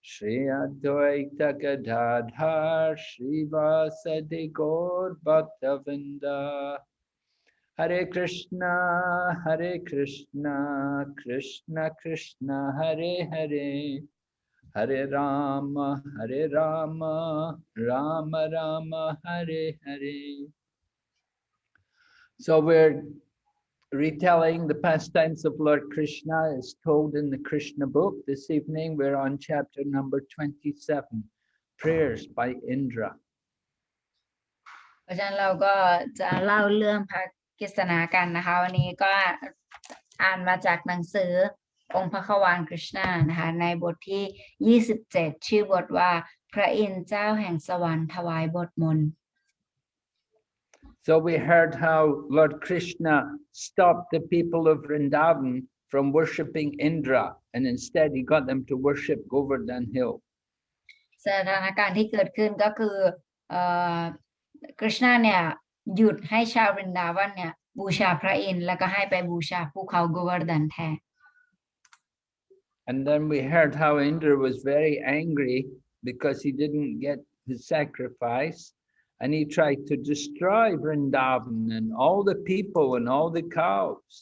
Shri Advaita Gadadhar Srivasadi Gaur Bhaktavinda. Hare Krishna, Krishna Krishna, Hare Hare, Hare Rama, Rama Rama, Hare Hare. So we're retelling the pastimes of Lord Krishna as told in the Krishna book. This evening we're on chapter number 27, Prayers by Indra. เพราะฉะนั้นเราก็จะเล่าเรื่องพระกฤษณากันนะคะวันนี้ก็อ่านมาจากหนังสือองค์พระขวานกฤษณานะคะในบทที่27ชื่อบทว่าพระอินทร์เจ้าแห่งสวรรค์ถวายบทมนต์ So we heard how Lord Krishna stopped the people of Vrindavan from worshipping Indra, and instead he got them to worship Govardhan Hill. สถานการณ์ที่เกิดขึ้นก็คือกฤษณาเนี่ยหยุดให้ชาววรินดาวันเนี่ยบูชาพระอินทร์แล้วก็ให้ไปบูชาภูเขาโกวาร์ดันแทน And then we heard how Indra was very angry because he didn't get his sacrifice, and he tried to destroy Vrindavan and all the people and all the cows.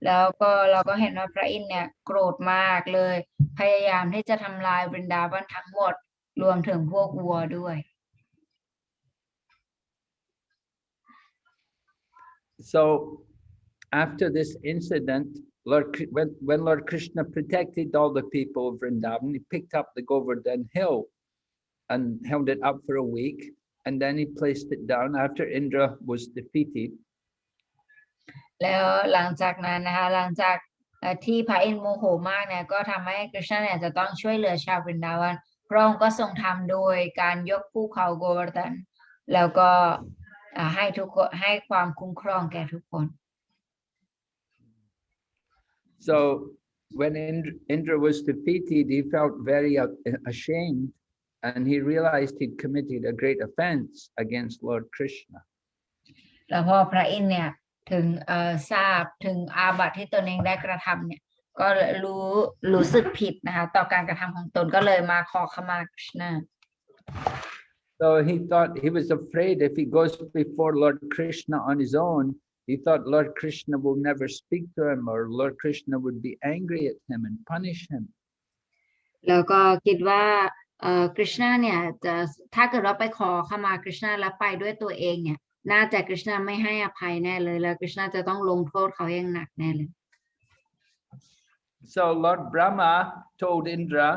แล้วก็เราก็เห็นว่าพระอินทร์เนี่ยโกรธมากเลยพยายามที่จะทำลายบรินดาวันทั้งหมดรวมถึงพวกวัวด้วย So after this incident, when Lord Krishna protected all the people of Vrindavan, he picked up the Govardhan Hill and held it up for a week, and then he placed it down after Indra was defeated. แล้วหลังจากนั้นนะคะหลังจากที่พระอินทร์โมโหมากเนี่ยก็ทำให้กฤษณาเนี่ยจะต้องช่วยเหลือชาวบรินดาวันพระองค์ก็ทรงทำโดยการยกภูเขาโกวาร์ดันแล้วก็ให้ทุกคนให้ความคุ้มครองแก่ทุกคน So when Indra was defeated, he felt very ashamed, and he realized he'd committed a great offense against Lord Krishna. แล้วพอพระอินทร์เนี่ยถึงทราบถึงอาบัติที่ตนเองได้กระทำเนี่ยก็รู้สึกผิดนะคะต่อการกระทำของตนก็เลยมาขอขมากฤษณา So he thought he was afraid if he goes before Lord Krishna on his own, he thought Lord Krishna will never speak to him, or Lord Krishna would be angry at him and punish him. แล้วก็คิดว่ากฤษณาเนี่ยจะถ้าเกิดว่าไปขอขมากฤษณาแล้วไปด้วยตัวเองเนี่ยน่าจะกฤษณาไม่ให้อภัยแน่เลยแล้วกฤษณาจะต้องลงโทษเขาอย่างหนักแน่เลย So Lord Brahma told Indra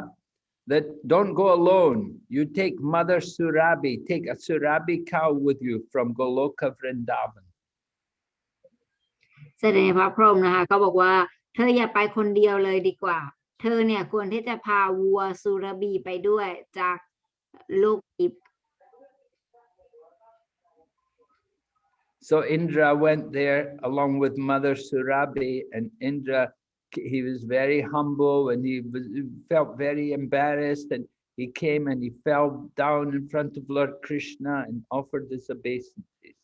that don't go alone. You take Mother Surabhi, take a Surabhi cow with you from Goloka Vrindavan. เสด็จพระพรหมนะคะก็บอกว่าเธออย่าไปคนเดียวเลยดีกว่าเธอเนี่ยควรที่จะพาวัวสุรบีไปด้วยจากโลกทิพย์ So Indra went there along with Mother Surabhi, and Indra, he was very humble and he felt very embarrassed, and he came and he fell down in front of Lord Krishna and offered his obeisances.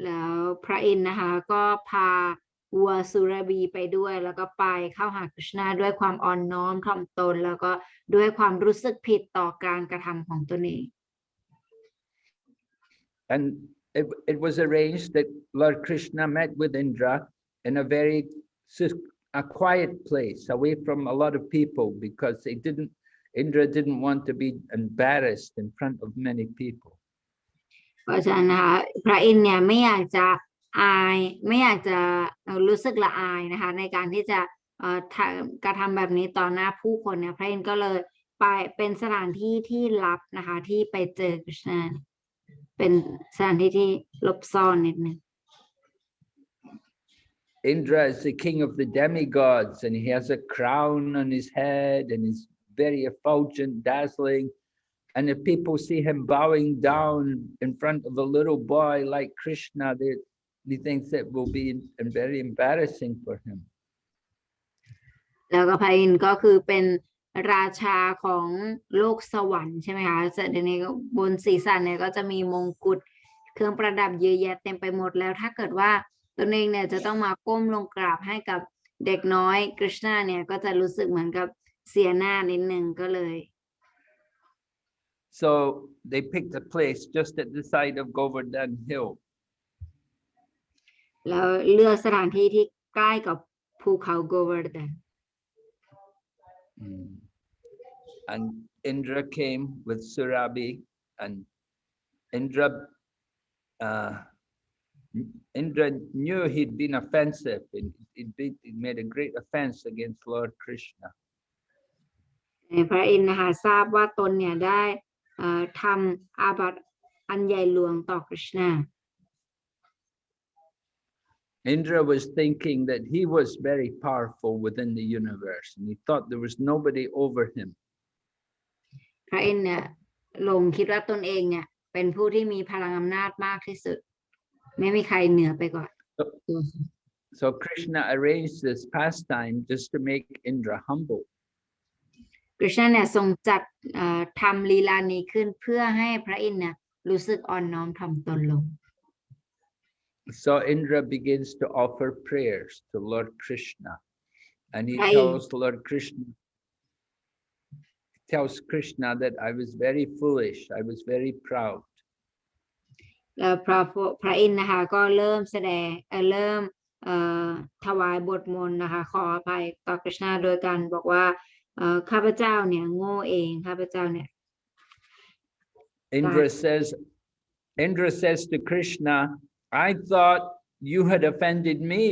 แล้วพระอินทร์นะคะก็พาวัวสุรบีไปด้วยแล้วก็ไปเข้าหากฤษณาด้วยความอ่อนน้อมถ่อมตนแล้วก็ด้วยความรู้สึกผิดต่อการกระทำของตนเอง And it was arranged that Lord Krishna met with Indra in a quiet place away from a lot of people, because Indra didn't want to be embarrassed in front of many people. เพราะฉะนั้นนะคะพระอินทร์เนี่ยไม่อยากจะอายไม่อยากจะรู้สึกละอายนะคะในการที่จะกระทำแบบนี้ต่อหน้าผู้คนเนี่ยพระอินทร์ก็เลยไปเป็นสถานที่ที่ลับนะคะที่ไปเจอกฤษณาเป็นสถานที่ที่ลบซ่อนนิดนึง Indra is the king of the demigods, and he has a crown on his head, and he's very effulgent, dazzling. And if people see him bowing down in front of a little boy like Krishna, he thinks it will be very embarrassing for him. แล้วก็พระอินทร์ก็คือเป็นราชาของโลกสวรรค์ใช่ไหมคะเสด็จในบนศีรษะเนี่ยก็จะมีมงกุฎเครื่องประดับเยอะแยะเต็มไปหมดแล้วถ้าเกิดว่าตนเองเนี่ยจะต้องมาก้มลงกราบให้กับเด็กน้อยกฤษณาเนี่ยก็จะรู้สึกเหมือนกับ เสียหน้านิดนึงก็เลย So they picked a place just at the side of Govardhan Hill. แล้วเลือกสถานที่ที่ใกล้กับภูเขาโกวาร์ดัน And Indra came with Surabhi, and Indra knew he'd been offensive, and he made a great offense against Lord Krishna. พระอินทร์นะคะทราบว่าตนเนี่ยได้ทำอาบัติอันใหญ่หลวงต่อคริชนา Indra was thinking that he was very powerful within the universe, and he thought there was nobody over him. พระอินทร์เนี่ยหลงคิดว่าตนเองเนี่ยเป็นผู้ที่มีพลังอำนาจมากที่สุดไม่มีใครเหนือไปกว่า So Krishna arranged this pastime just to make Indra humble. คริชนาเนี่ยทรงจัดทำลีลานี้ขึ้นเพื่อให้พระอินทร์เนี่ยรู้สึกอ่อนน้อมถ่อมตนลง So Indra begins to offer prayers to Lord Krishna, and he tells Krishna that I was very foolish, I was very proud. แล้วพระอินทร์นะคะก็เริ่มแสดงเริ่มถวายบทมนต์นะคะขออภัยต่อคริชนาโดยการบอกว่าข้าพเจ้าเนี่ยโง่เองข้าพเจ้าเนี่ย Indra says to Krishna, I thought you had offended me.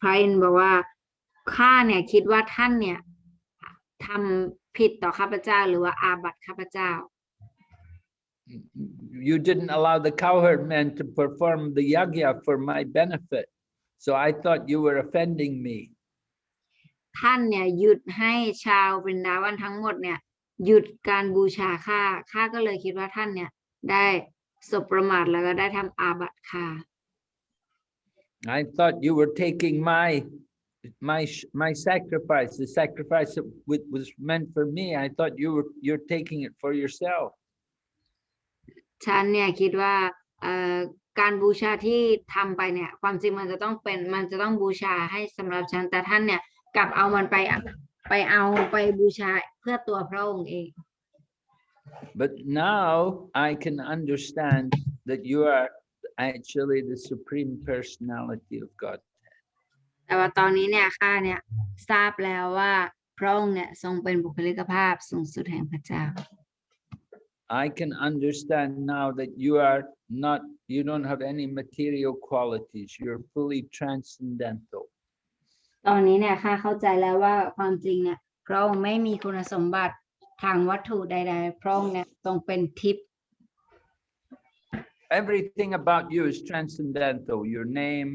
พระอินทร์บอกว่าข้าเนี่ยคิดว่าท่านเนี่ยทำผิดต่อข้าพเจ้าหรือว่าอาบัติข้าพเจ้า You didn't allow the cowherd men to perform the yagya for my benefit, so I thought you were offending me. ท่านเนี่ยหยุดให้ชาวบรินดาวันทั้งหมดเนี่ยหยุดการบูชาข้าก็เลยคิดว่าท่านเนี่ยได้สบประมาทแล้วก็ได้ทำอาบัติข้า I thought you were taking my sacrifice, the sacrifice that was meant for me. I thought you're taking it for yourself. ฉันเนี่ยคิดว่าการบูชาที่ทำไปเนี่ยความจริงมันจะต้องบูชาให้สำหรับฉันแต่ท่านเนี่ยกลับเอามันไปบูชาเพื่อตัวพระองค์เอง But now I can understand that you are actually the supreme personality of God. แต่ว่าตอนนี้เนี่ยข้าเนี่ยทราบแล้วว่าพระองค์เนี่ยทรงเป็นบุคลิกภาพสูงสุดแห่งพระเจ้า I can understand now that you don't have any material qualities. You're fully transcendental. ตอนนี้เนี่ยข้าเข้าใจแล้วว่าความจริงเนี่ยพระองค์ไม่มีคุณสมบัติทางวัตถุใดๆพระองค์เนี่ยทรงเป็นทิพย์ Everything about you is transcendental. Your name,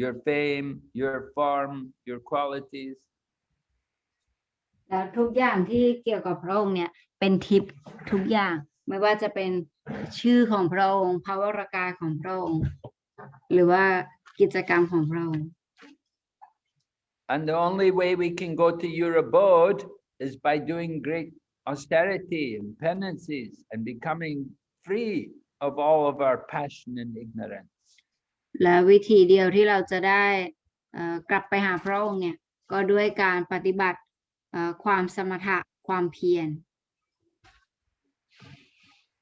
your fame, your form, your qualities. แล้วทุกอย่างที่เกี่ยวกับพระองค์เนี่ยเป็นทิพย์ทุกอย่างไม่ว่าจะเป็นชื่อของพระองค์ภาวรากายของพระองค์หรือว่ากิจกรรมของพระองค์ And the only way we can go to your abode is by doing great austerity and penances and becoming free of all of our passion and ignorance. และวิธีเดียวที่เราจะได้กลับไปหาพระองค์เนี่ยก็ด้วยการปฏิบัติความสมถะความเพียร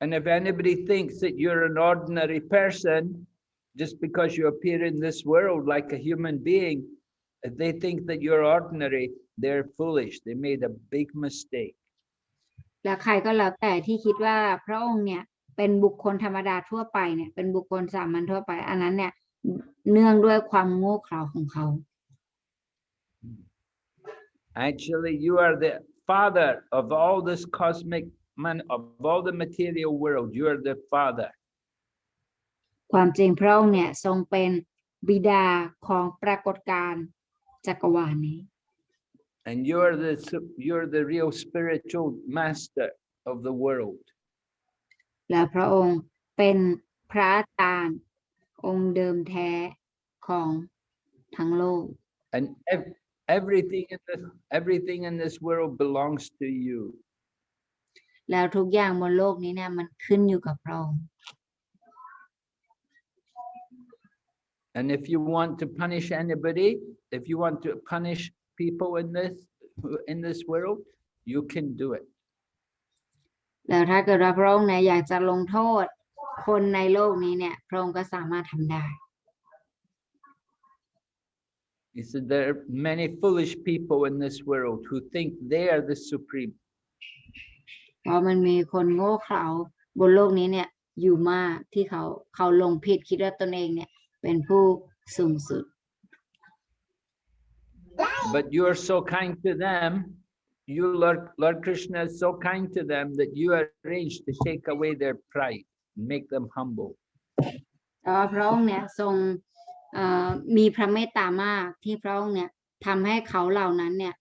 And if anybody thinks that you're an ordinary person just because you appear in this world like a human being, if they think that you're ordinary, they're foolish. They made a big mistake. และใครก็แล้วแต่ที่คิดว่าพระองค์เนี่ยเป็นบุคคลธรรมดาทั่วไปเนี่ยเป็นบุคคลสามัญทั่วไปอันนั้นเนี่ยเนื่องด้วยความโง่เขลาของเขา Actually, you are the father of all this cosmic man, of all the material world. You are the father. ความจริงพระองค์เนี่ยทรงเป็นบิดาของปรากฏการณ์จักรวาลนี้ And you're the real spiritual master of the world. และพระองค์เป็นพระอาจารย์องค์เดิมแท้ของทั้งโลก And everything in this world belongs to you. แล้วทุกอย่างบนโลกนี้เนี่ยมันขึ้นอยู่กับพระองค์ And if you want to punish anybody, if you want to punish people in this world, you can do it. แล้วถ้าเกิดว่าพระองค์เนี่ยอยากจะลงโทษคนในโลกนี้เนี่ยพระองค์ก็สามารถทำได้ He said there are many foolish people in this world who think they are the supreme. เพราะมันมีคนโง่เขลาบนโลกนี้เนี่ยอยู่มากที่เขาลงผิดคิดว่าตนเองเนี่ยเป็นผู้สูงสุด But you are so kind to them. You, Lord Krishna, is so kind to them that you arranged to take away their pride and make them humble. แต่ว่าพระองค์เนี่ยทรงมีพระเมตตามากที่พระองค์เนี่ยทำให้เขาเหล่านั้นเนี่ย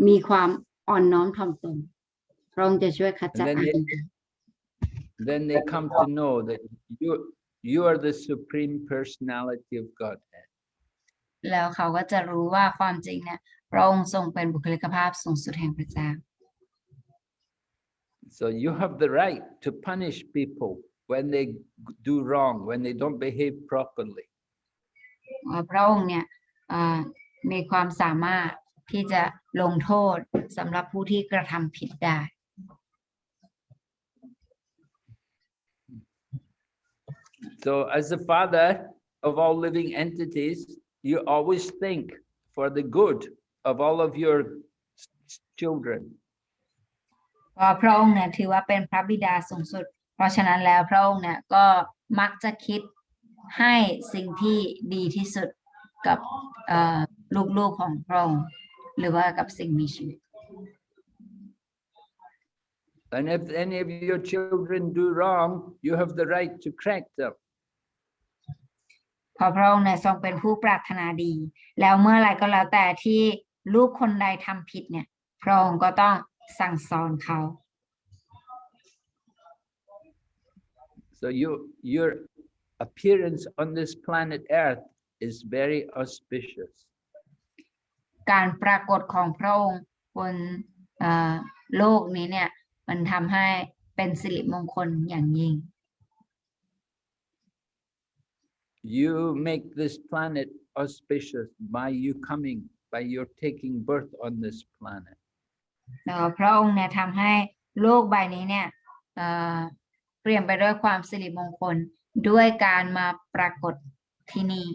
มีความอ่อนน้อมถ่อมตนพระองค์จะช่วยขจัด Then they come to know that you are the supreme personality of Godhead. แล้วเขาก็จะรู้ว่าความจริงเนี่ยพระองค์ทรงเป็นบุคลิกภาพสูงสุดแห่งพระเจ้า So you have the right to punish people when they do wrong, when they don't behave properly. พระองค์เนี่ยมีความสามารถที่จะลงโทษสำหรับผู้ที่กระทำผิดได้ So as the father of all living entities, you always think for the good of all of your children. พระองค์เนี่ยถือว่าเป็นพระบิดาสูงสุดเพราะฉะนั้นแล้วพระองค์เนี่ยก็มักจะคิดให้สิ่งที่ดีที่สุดกับลูกๆของพระองค์หรือว่ากับสิ่งมีชีวิต And if any of your children do wrong, you have the right to correct them. เพราะพระองค์เนี่ยทรงเป็นผู้ปรารถนาดีแล้วเมื่อไหร่ก็แล้วแต่ที่ลูกคนใดทำผิดเนี่ยพระองค์ก็ต้องสั่งสอนเขา So your appearance on this planet Earth is very auspicious. การปรากฏของพระองค์บนโลกนี้เนี่ยมันทำให้เป็นสิริมงคลอย่างยิ่ง You make this planet auspicious by you coming, by your taking birth on this planet. พระองค์เนี่ยทำให้โลกใบนี้เนี่ยเปลี่ยนไปด้วยความสิริมงคลด้วยการมาปรากฏที่นี่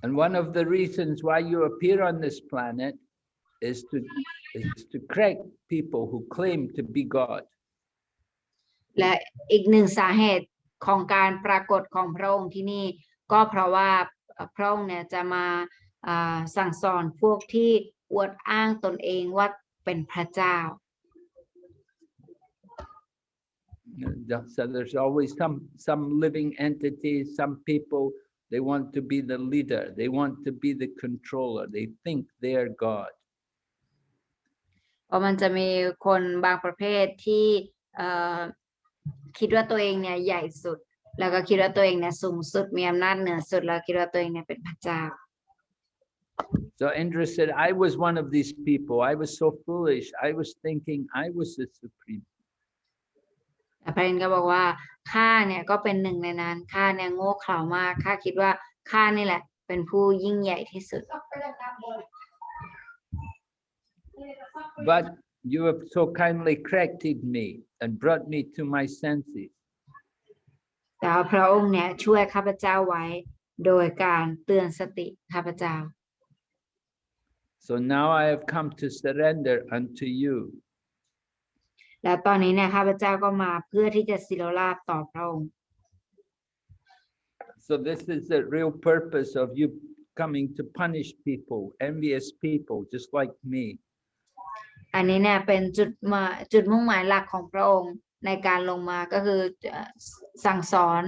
And one of the reasons why you appear on this planet is to correct people who claim to be God. และอีกหนึ่งสาเหตุของการปรากฏของพระองค์ที่นี่ก็เพราะว่าพระองค์เนี่ยจะมาสั่งสอนพวกที่อวดอ้างตนเองว่าเป็นพระเจ้า So there's always some living entities, some people, they want to be the leader, they want to be the controller, they think they are God. เพราะมันจะมีคนบางประเภทที่คิดว่าตัวเองเนี่ยใหญ่สุดแล้วก็คิดว่าตัวเองเนี่ยสูงสุดมีอำนาจเหนือสุดแล้วคิดว่าตัวเองเนี่ยเป็นพระเจ้า So Indra said, I was one of these people. I was so foolish. I was thinking I was the supreme. พระอินทร์ก็บอกว่าข้าเนี่ยก็เป็นหนึ่งในนั้นข้าเนี่ยโง่เขลามากข้าคิดว่าข้านี่แหละเป็นผู้ยิ่งใหญ่ที่สุด But you have so kindly corrected me and brought me to my senses. แต่พระองค์เนี่ยช่วยข้าพเจ้าไว้โดยการเตือนสติข้าพเจ้า So now I have come to surrender unto you. แล้วตอนนี้เนี่ยข้าพเจ้าก็มาเพื่อที่จะศิลราภต่อพระองค์ So this is the real purpose of you coming to punish people, envious people, just like me. อันนี้เนี่ยเป็นจุดมุ่งหมายหลักของพระองค์ในการลงมาก็คือสั่งสอน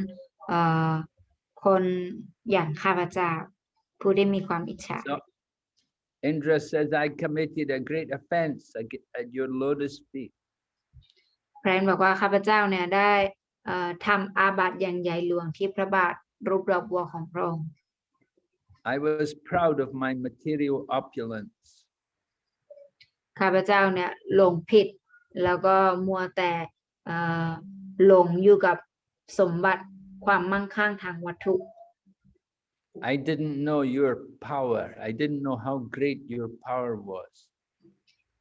คนอย่างข้าพเจ้าผู้ได้มีความอิจฉา So Indra says, I committed a great offense at your lotus feet. พระอินทร์บอกว่าข้าพเจ้าเนี่ยได้ทำอาบัติอย่างใหญ่หลวงที่พระบาทรูปดอกบัวของพระองค์ I was proud of my material opulence. ข้าพเจ้าเนี่ยหลงผิดแล้วก็มัวแต่หลงอยู่กับสมบัติ ความมั่งคั่งทางวัตถุ I didn't know your power. I didn't know how great your power was.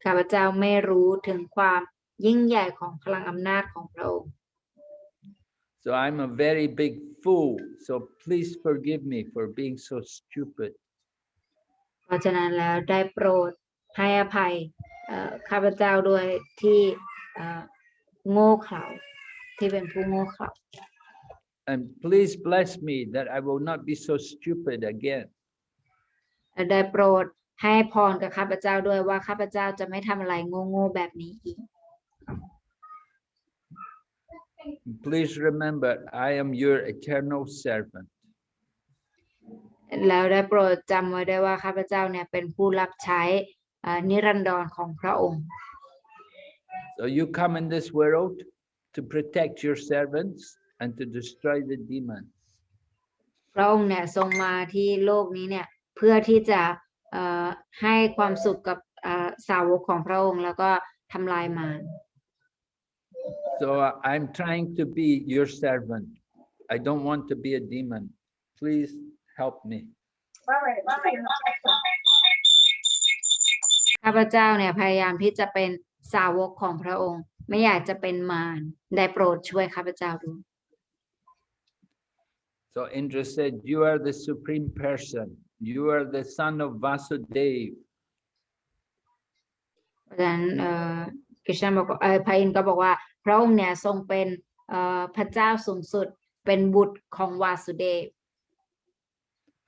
ข้าพเจ้าไม่รู้ถึงความยิ่งใหญ่ของพลังอำนาจของพระองค์ So I'm a very big fool. So please forgive me for being so stupid. เพราะฉะนั้นแล้วได้โปรดให้อภัยข้าพเจ้าด้วยที่โง่เขลาที่เป็นผู้โง่เขลา And please bless me that I will not be so stupid again. ได้โปรดให้พรกับข้าพเจ้าด้วยว่าข้าพเจ้าจะไม่ทำอะไรโง่ๆแบบนี้อีก Please remember, I am your eternal servant. แล้วได้โปรดจำไว้ได้ว่าข้าพเจ้าเนี่ยเป็นผู้รับใช้นิรันดรของพระองค์ So you come in this world to protect your servants and to destroy the demons. พระองค์เนี่ยทรงมาที่โลกนี้เนี่ยเพื่อที่จะให้ความสุขกับสาวกของพระองค์แล้วก็ทำลายมาร So I'm trying to be your servant. I don't want to be a demon. Please help me. ข้าพเจ้าเนี่ยพยายามที่จะเป็นสาวกของพระองค์ไม่อยากจะเป็นมารได้โปรดช่วยข้าพเจ้าด้วย So Indra said, you are the supreme person. You are the son of Vasudev. เพราะฉะนั้นกฤษณบอกพระอินทร์ก็บอกว่าพระองค์เนี่ยทรงเป็นพระเจ้าสูงสุดเป็นบุตรของวาสุเดฟ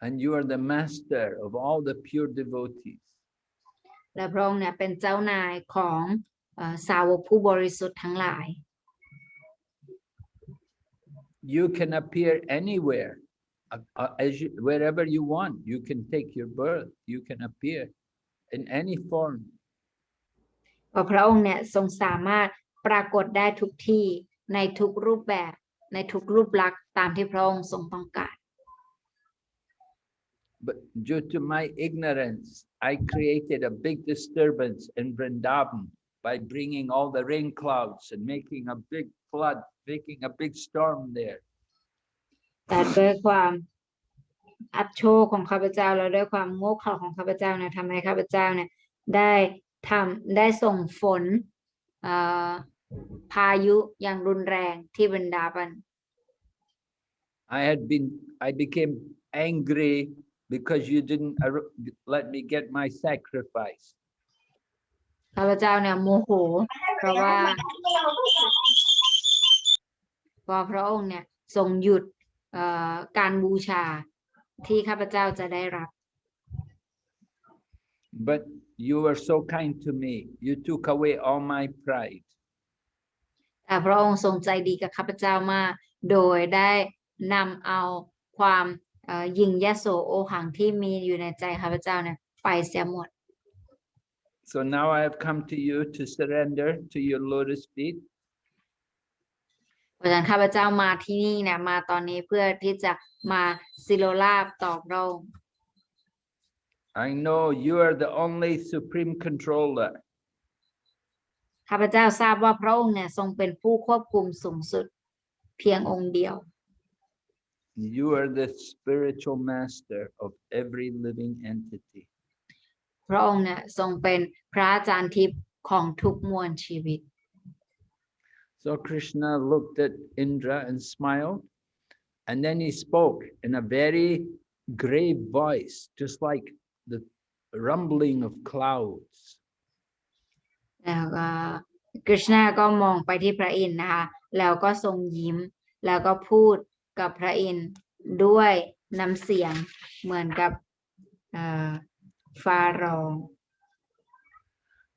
And you are the master of all the pure devotees. และพระองค์เนี่ยเป็นเจ้านายของสาวกผู้บริสุทธิ์ทั้งหลาย You can appear anywhere, wherever you want. You can take your birth. You can appear in any form. เพราะพระองค์เนี่ยทรงสามารถปรากฏได้ทุกที่ในทุกรูปแบบในทุกรูปลักษณ์ตามที่พระองค์ทรงต้องการ But due to my ignorance, I created a big disturbance in Vrindavan by bringing all the rain clouds and making a big flood, making a big storm there. แต่ด้วยความอับโชคของข้าพเจ้าแล้วด้วยความโง่เขลาของข้าพเจ้าเนี่ยทำให้ข้าพเจ้าเนี่ยได้ส่งฝนพายุอย่างรุนแรงที่บรรดาบัน I became angry because you didn't let me get my sacrifice. ข้าพเจ้าเนี่ยโมโหเพราะว่าพระองค์เนี่ยทรงหยุดการบูชาที่ข้าพเจ้าจะได้รับ But you were so kind to me. You took away all my pride. แต่พระองค์ทรงใจดีกับข้าพเจ้ามากโดยได้นำเอาความยิ่งยโสโอหังที่มีอยู่ในใจข้าพเจ้าเนี่ยไปเสียหมด So now I have come to you to surrender to your lotus feet. เพราะฉะนั้นข้าพเจ้ามาที่นี่เนี่ยมาตอนนี้เพื่อที่จะมาสิโลราบต่อพระองค์ I know you are the only supreme controller. ข้าพเจ้าทราบว่าพระองค์เนี่ยทรงเป็นผู้ควบคุมสูงสุดเพียงองค์เดียว You are the spiritual master of every living entity. พระองค์เนี่ยทรงเป็นพระอาจารย์ทิพย์ของทุกมวลชีวิต So Krishna looked at Indra and smiled, and then he spoke in a very grave voice, just like the rumbling of clouds. แล้วก็กฤษณาก็มองไปที่พระอินทร์นะคะแล้วก็ทรงยิ้มแล้วก็พูดกับพระอินทร์ด้วยน้ำเสียงเหมือนกับฟ้าร้อง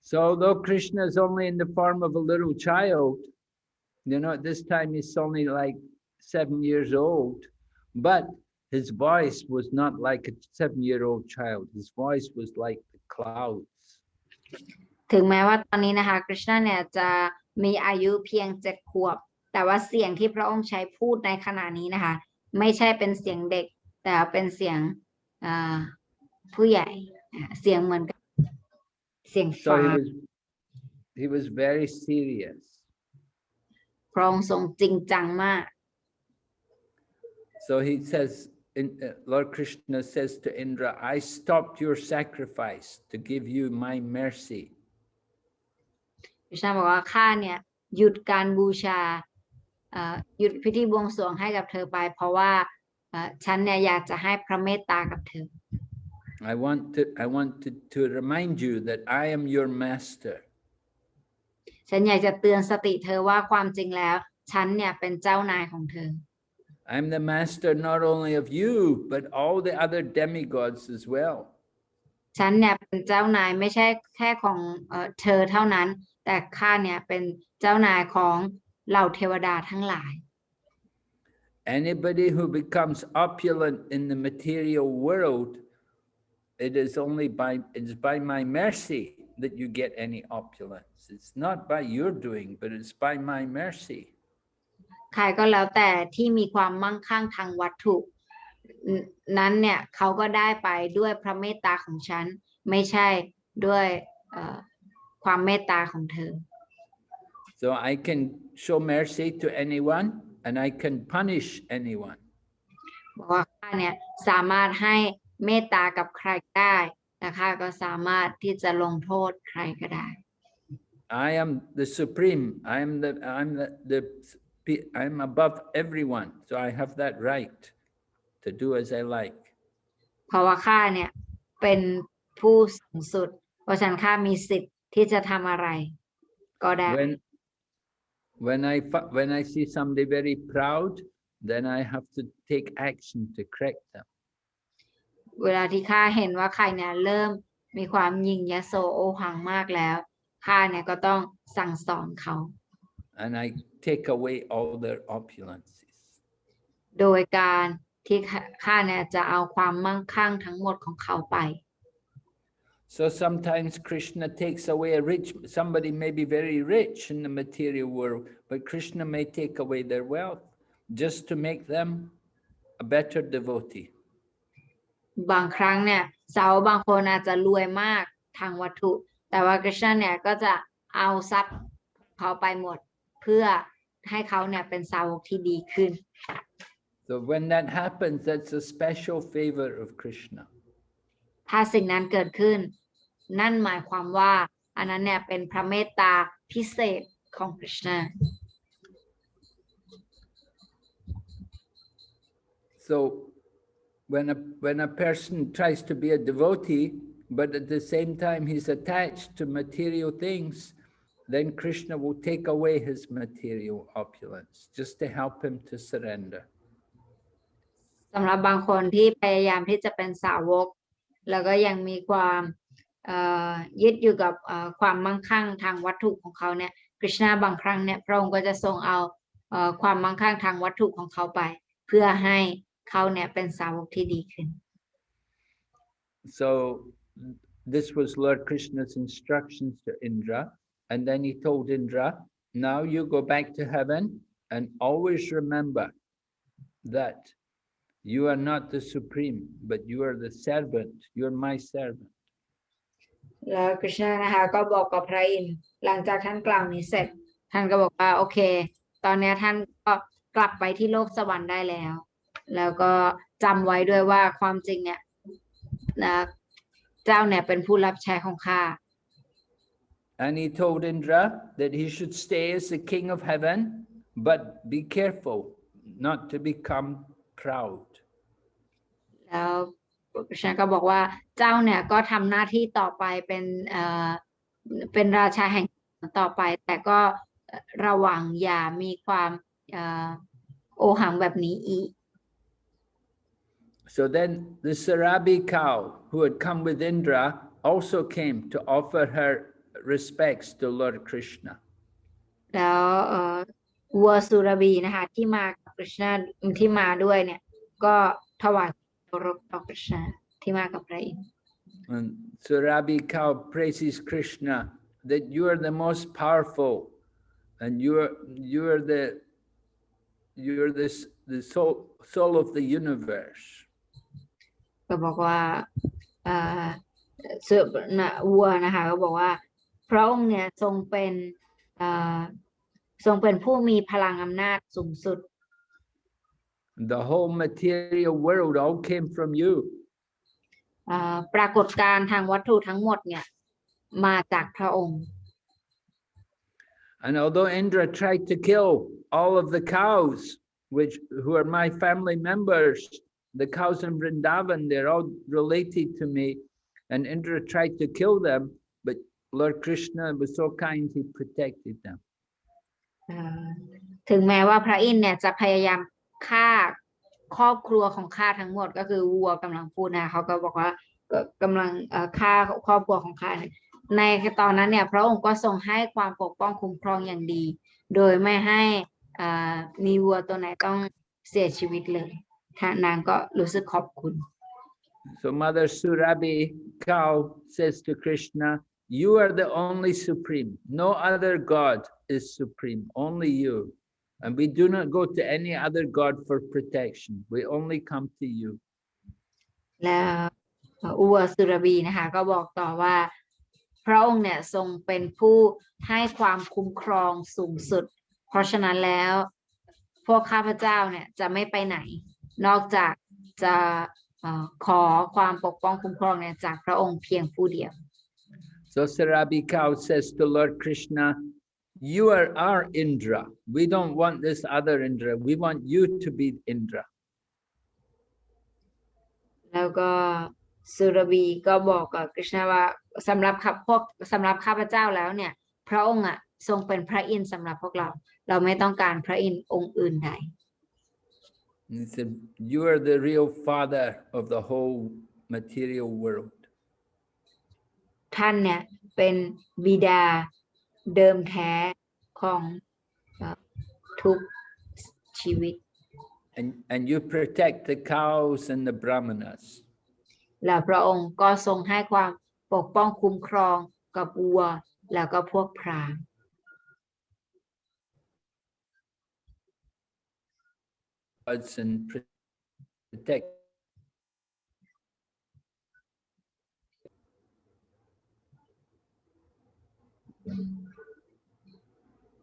So although Krishna is only in the form of a little child, at this time he's only like 7 years old, but his voice was not like a 7-year-old child. His voice was like the clouds. ถึงแม้ว่าตอนนี้นะคะกฤษณาเนี่ยจะมีอายุเพียง7 ขวบแต่ว่าเสียงที่พระองค์ใช้พูดในขณะนี้นะคะไม่ใช่เป็นเสียงเด็กแต่เป็นเสียงผู้ใหญ่เสียงเหมือนกับเสียงฟ้า So he was very serious. พระองค์ทรงจริงจังมาก So he says, Lord Krishna says to Indra, I stopped your sacrifice to give you my mercy. คริชนาบอกว่าข้าเนี่ยหยุดการบูชาหยุดพิธีบวงสรวงให้กับเธอไปเพราะว่าฉันเนี่ยอยากจะให้พระเมตตากับเธอ I want to remind you that I am your master. ฉันอยากจะเตือนสติเธอว่าความจริงแล้วฉันเนี่ยเป็นเจ้านายของเธอ I'm the master not only of you but all the other demigods as well. ฉันเนี่ยเป็นเจ้านายไม่ใช่แค่ของเธอเท่านั้นแต่ข้าเนี่ยเป็นเจ้านายของเหล่าเทวดาทั้งหลาย Anybody who becomes opulent in the material world, it is by my mercy that you get any opulence. It's not by your doing, but it's by my mercy. ใครก็แล้วแต่ที่มีความมั่งคั่งทางวัตถุนั้นเนี่ยเขาก็ได้ไปด้วยพระเมตตาของฉันไม่ใช่ด้วยความเมตตาของเธอ So I can show mercy to anyone and I can punish anyone. บอกว่าข้าเนี่ยสามารถให้เมตตากับใครได้แต่ข้าก็สามารถที่จะลงโทษใครก็ได้ I am the supreme. I'm above everyone, so I have that right to do as I like. เพราะว่าข้าเนี่ยเป็นผู้สูงสุดเพราะฉะนั้นข้ามีสิทธิ์ที่จะทำอะไรก็ได้ When I see somebody very proud, then I have to take action to correct them. เวลาที่ข้าเห็นว่าใครเนี่ยเริ่มมีความยิ่งยโสโอหังมากแล้วข้าเนี่ยก็ต้องสั่งสอนเขา And I take away all their opulences. โดยการที่ข้าเนี่ยจะเอาความมั่งคั่งทั้งหมดของเขาไป So sometimes Krishna takes away somebody may be very rich in the material world, but Krishna may take away their wealth just to make them a better devotee. บางครั้งเนี่ยบางคนอาจจะรวยมากทางวัตถุแต่ว่า Krishna เนี่ยก็จะเอาทรัพย์เขาไปหมดเพื่อให้เขาเนี่ยเป็นสาวกที่ดีขึ้น So when that happens, that's a special favor of Krishna. ถ้าสิ่งนั้นเกิดขึ้นนั่นหมายความว่าอันนั้นเนี่ยเป็นพระเมตตาพิเศษของ Krishna. So when a person tries to be a devotee, but at the same time he's attached to material things, then Krishna will take away his material opulence just to help him to surrender. สำหรับบางคนที่พยายามที่จะเป็นสาวกแล้วก็ยังมีความยึดอยู่กับความมั่งคั่งทางวัตถุของเขาเนี่ย Krishna บางครั้งเนี่ยพระองค์ก็จะทรงเอาความมั่งคั่งทางวัตถุของเขาไปเพื่อให้เขาเนี่ยเป็นสาวกที่ดีขึ้น So this was Lord Krishna's instructions to Indra, and then he told Indra, now you go back to heaven and always remember that you are not the supreme, but you are the servant. You're my servant. แล้ว Krishna นะคะก็บอกกับพระอินทร์หลังจากท่านกล่าวนี้เสร็จท่านก็บอกว่าโอเคตอนนี้ท่านก็กลับไปที่โลกสวรรค์ได้แล้วแล้วก็จำไว้ด้วยว่าความจริงเนี่ยเจ้าเนี่ยเป็นผู้รับใช้ของข้า And he told Indra that he should stay as the king of heaven, but be careful not to become proud. แล้ว Krishna ก็บอกว่าเจ้าเนี่ยก็ทำหน้าที่ต่อไปเป็นราชาแห่งต่อไปแต่ก็ระวังอย่ามีความโอหังแบบนี้อีก So then the Sarabi cow who had come with Indra also came to offer her respects to Lord Krishna. แล้ววัวสุรบีนะคะที่มากับ Krishna ที่มาด้วยเนี่ยก็ถวายเคารพต่อ Krishna ที่มากับพระอินทร์ And Sarabi cow praises Krishna that you are the most powerful and you are the soul of the universe. ก็บอกว่าวัวนะคะก็บอกว่าพระองค์เนี่ยทรงเป็นผู้มีพลังอำนาจสูงสุด The whole material world all came from you. ปรากฏการณ์ทางวัตถุทั้งหมดเนี่ยมาจากพระองค์ And although Indra tried to kill all of the cows, who are my family members, the cows in Vrindavan, they're all related to me, and Indra tried to kill them, but Lord Krishna was so kind, he protected them. ถึงแม้ว่าพระอินทร์เนี่ยจะพยายามฆ่าครอบครัวของข้าทั้งหมดก็คือวัวกำลังพูดนะเขาก็บอกว่ากำลังฆ่าครอบครัวของข้าในตอนนั้นเนี่ยพระองค์ก็ทรงให้ความปกป้องคุ้มครองอย่างดีโดยไม่ให้มีวัวตัวไหนต้องเสียชีวิตเลยค่ะนางก็รู้สึกขอบคุณ So Mother Surabhi cow says to Krishna, you are the only supreme, no other god is supreme, only you, and we do not go to any other god for protection, we only come to you. แล้วอุวสุรบีนะคะก็บอกต่อว่าพระองค์เนี่ยทรงเป็นผู้ให้ความคุ้มครองสูงสุดเพราะฉะนั้นแล้วพวกข้าพเจ้าเนี่ยจะไม่ไปไหนนอกจากจะขอความปกป้องคุ้มครองเนี่ยจากพระองค์เพียงผู้เดียว So Surabhi cow says to Lord Krishna, you are our Indra, we don't want this other Indra, we want you to be Indra. แล้วก็สุรบีก็บอกกับกฤษณะว่าสำหรับข้าพเจ้าแล้วเนี่ยพระองค์ทรงเป็นพระอินทร์สำหรับพวกเราไม่ต้องการพระอินทร์องค์อื่นใด He said, you are the real father of the whole material world. ท่านเนี่ยเป็นบิดาเดิมแท้ของทุกชีวิต And you protect the cows and the brahmanas. และพระองค์ก็ทรงให้ความปกป้องคุ้มครองกับวัวแล้วก็พวกพราหมณ์ And protect.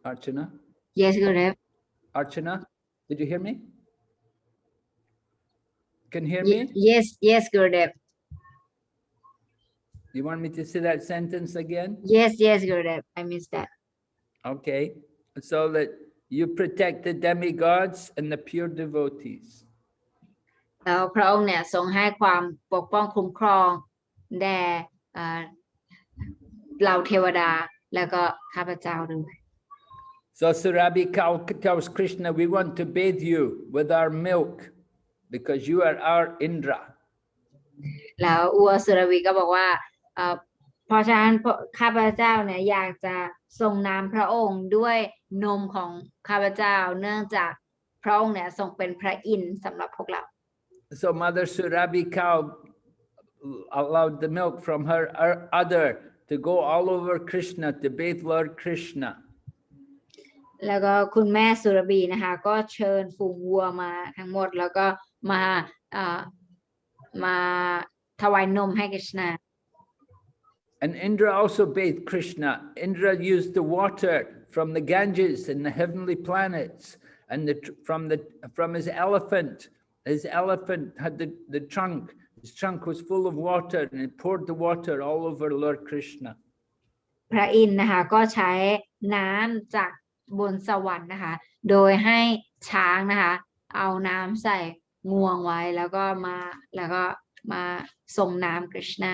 Archana? Yes, Gurudev. Archana, did you hear me? Can you hear me? Yes, Gurudev. You want me to say that sentence again? Yes, Gurudev. I missed that. Okay. So that you protect the demigods and the pure devotees. แล้วพระองค์เนี่ยทรงให้ความปกป้องคุ้มครองแด่เหล่าเทวดาแล้วก็ข้าพเจ้าด้วย So Surabhi cow tells Krishna, we want to bathe you with our milk because you are our Indra. แล้วอัวสุรวีก็บอกว่าเพราะฉะนั้นข้าพเจ้าเนี่ยอยากจะทรงน้ำพระองค์ด้วยนมของข้าพเจ้าเนื่องจากพระองค์เนี่ยทรงเป็นพระอินทร์สำหรับพวกเรา So Mother Surabhi cow allowed the milk from her udder to go all over Krishna to bathe Lord Krishna. แล้วก็คุณแม่สุรบีนะคะก็เชิญฝูงวัวมาทั้งหมดแล้วก็มาถวายนมให้กฤษณา And Indra also bathed Krishna. Indra used the water from the Ganges and the heavenly planets, and from his elephant. His elephant had the trunk. His trunk was full of water, and it poured the water all over Lord Krishna. พระอินทร์นะคะก็ใช้น้ำจากบนสวรรค์นะคะโดยให้ช้างนะคะเอาน้ำใส่งวงไว้แล้วก็มาส่งน้ำกฤษณา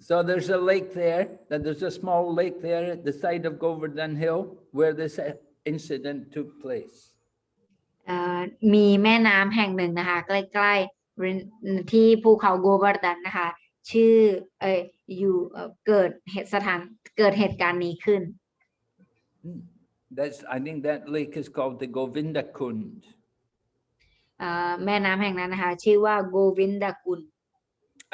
So there's a lake there, and there's a small lake there at the side of Govardhan Hill where this incident took place. มีแม่น้ำแห่งหนึ่งนะคะใกล้ๆที่ภูเขาโกวาร์ดันนะคะชื่ออยู่เกิดเหตุการณ์นี้ขึ้น I think that lake is called the Govinda Kund. แม่น้ำแห่งนั้นนะคะชื่อว่าโกวินดากุล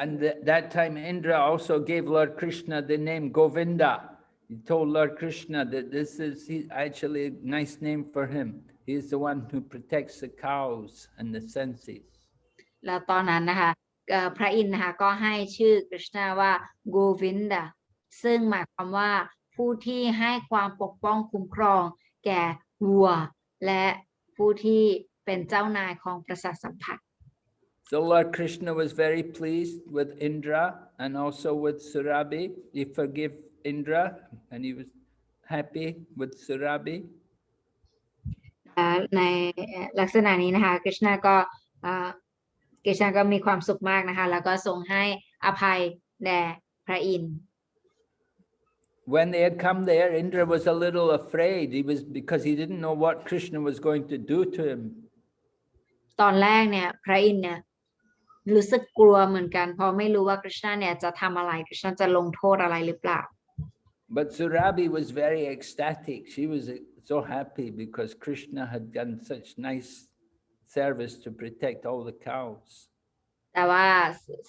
And that time Indra also gave Lord Krishna the name Govinda. He told Lord Krishna that this is actually a nice name for him. He is the one who protects the cows and the senses. แล้วตอนนั้นนะคะพระอินทร์นะคะก็ให้ชื่อกฤษณาว่าโกวินดาซึ่งหมายความว่าผู้ที่ให้ความปกป้องคุ้มครองแก่วัวและผู้ที่ เป็นเจ้านายของประสาทสัมผัส So Lord Krishna was very pleased with Indra and also with Surabhi. He forgave Indra and he was happy with Surabhi. ในลักษณะนี้นะคะกฤษณาก็มีความสุขมากนะคะแล้วก็ทรงให้อภัยแด่พระอินทร์ When they had come there, Indra was a little afraid. Because he didn't know what Krishna was going to do to him. ตอนแรกเนี่ยพระอินทร์เนี่ยรู้สึกกลัวเหมือนกันเพราะไม่รู้ว่ากฤษณาเนี่ยจะทำอะไรกฤษณาจะลงโทษอะไรหรือเปล่า But Surabhi was very ecstatic. She was so happy because Krishna had done such nice service to protect all the cows. แต่ว่า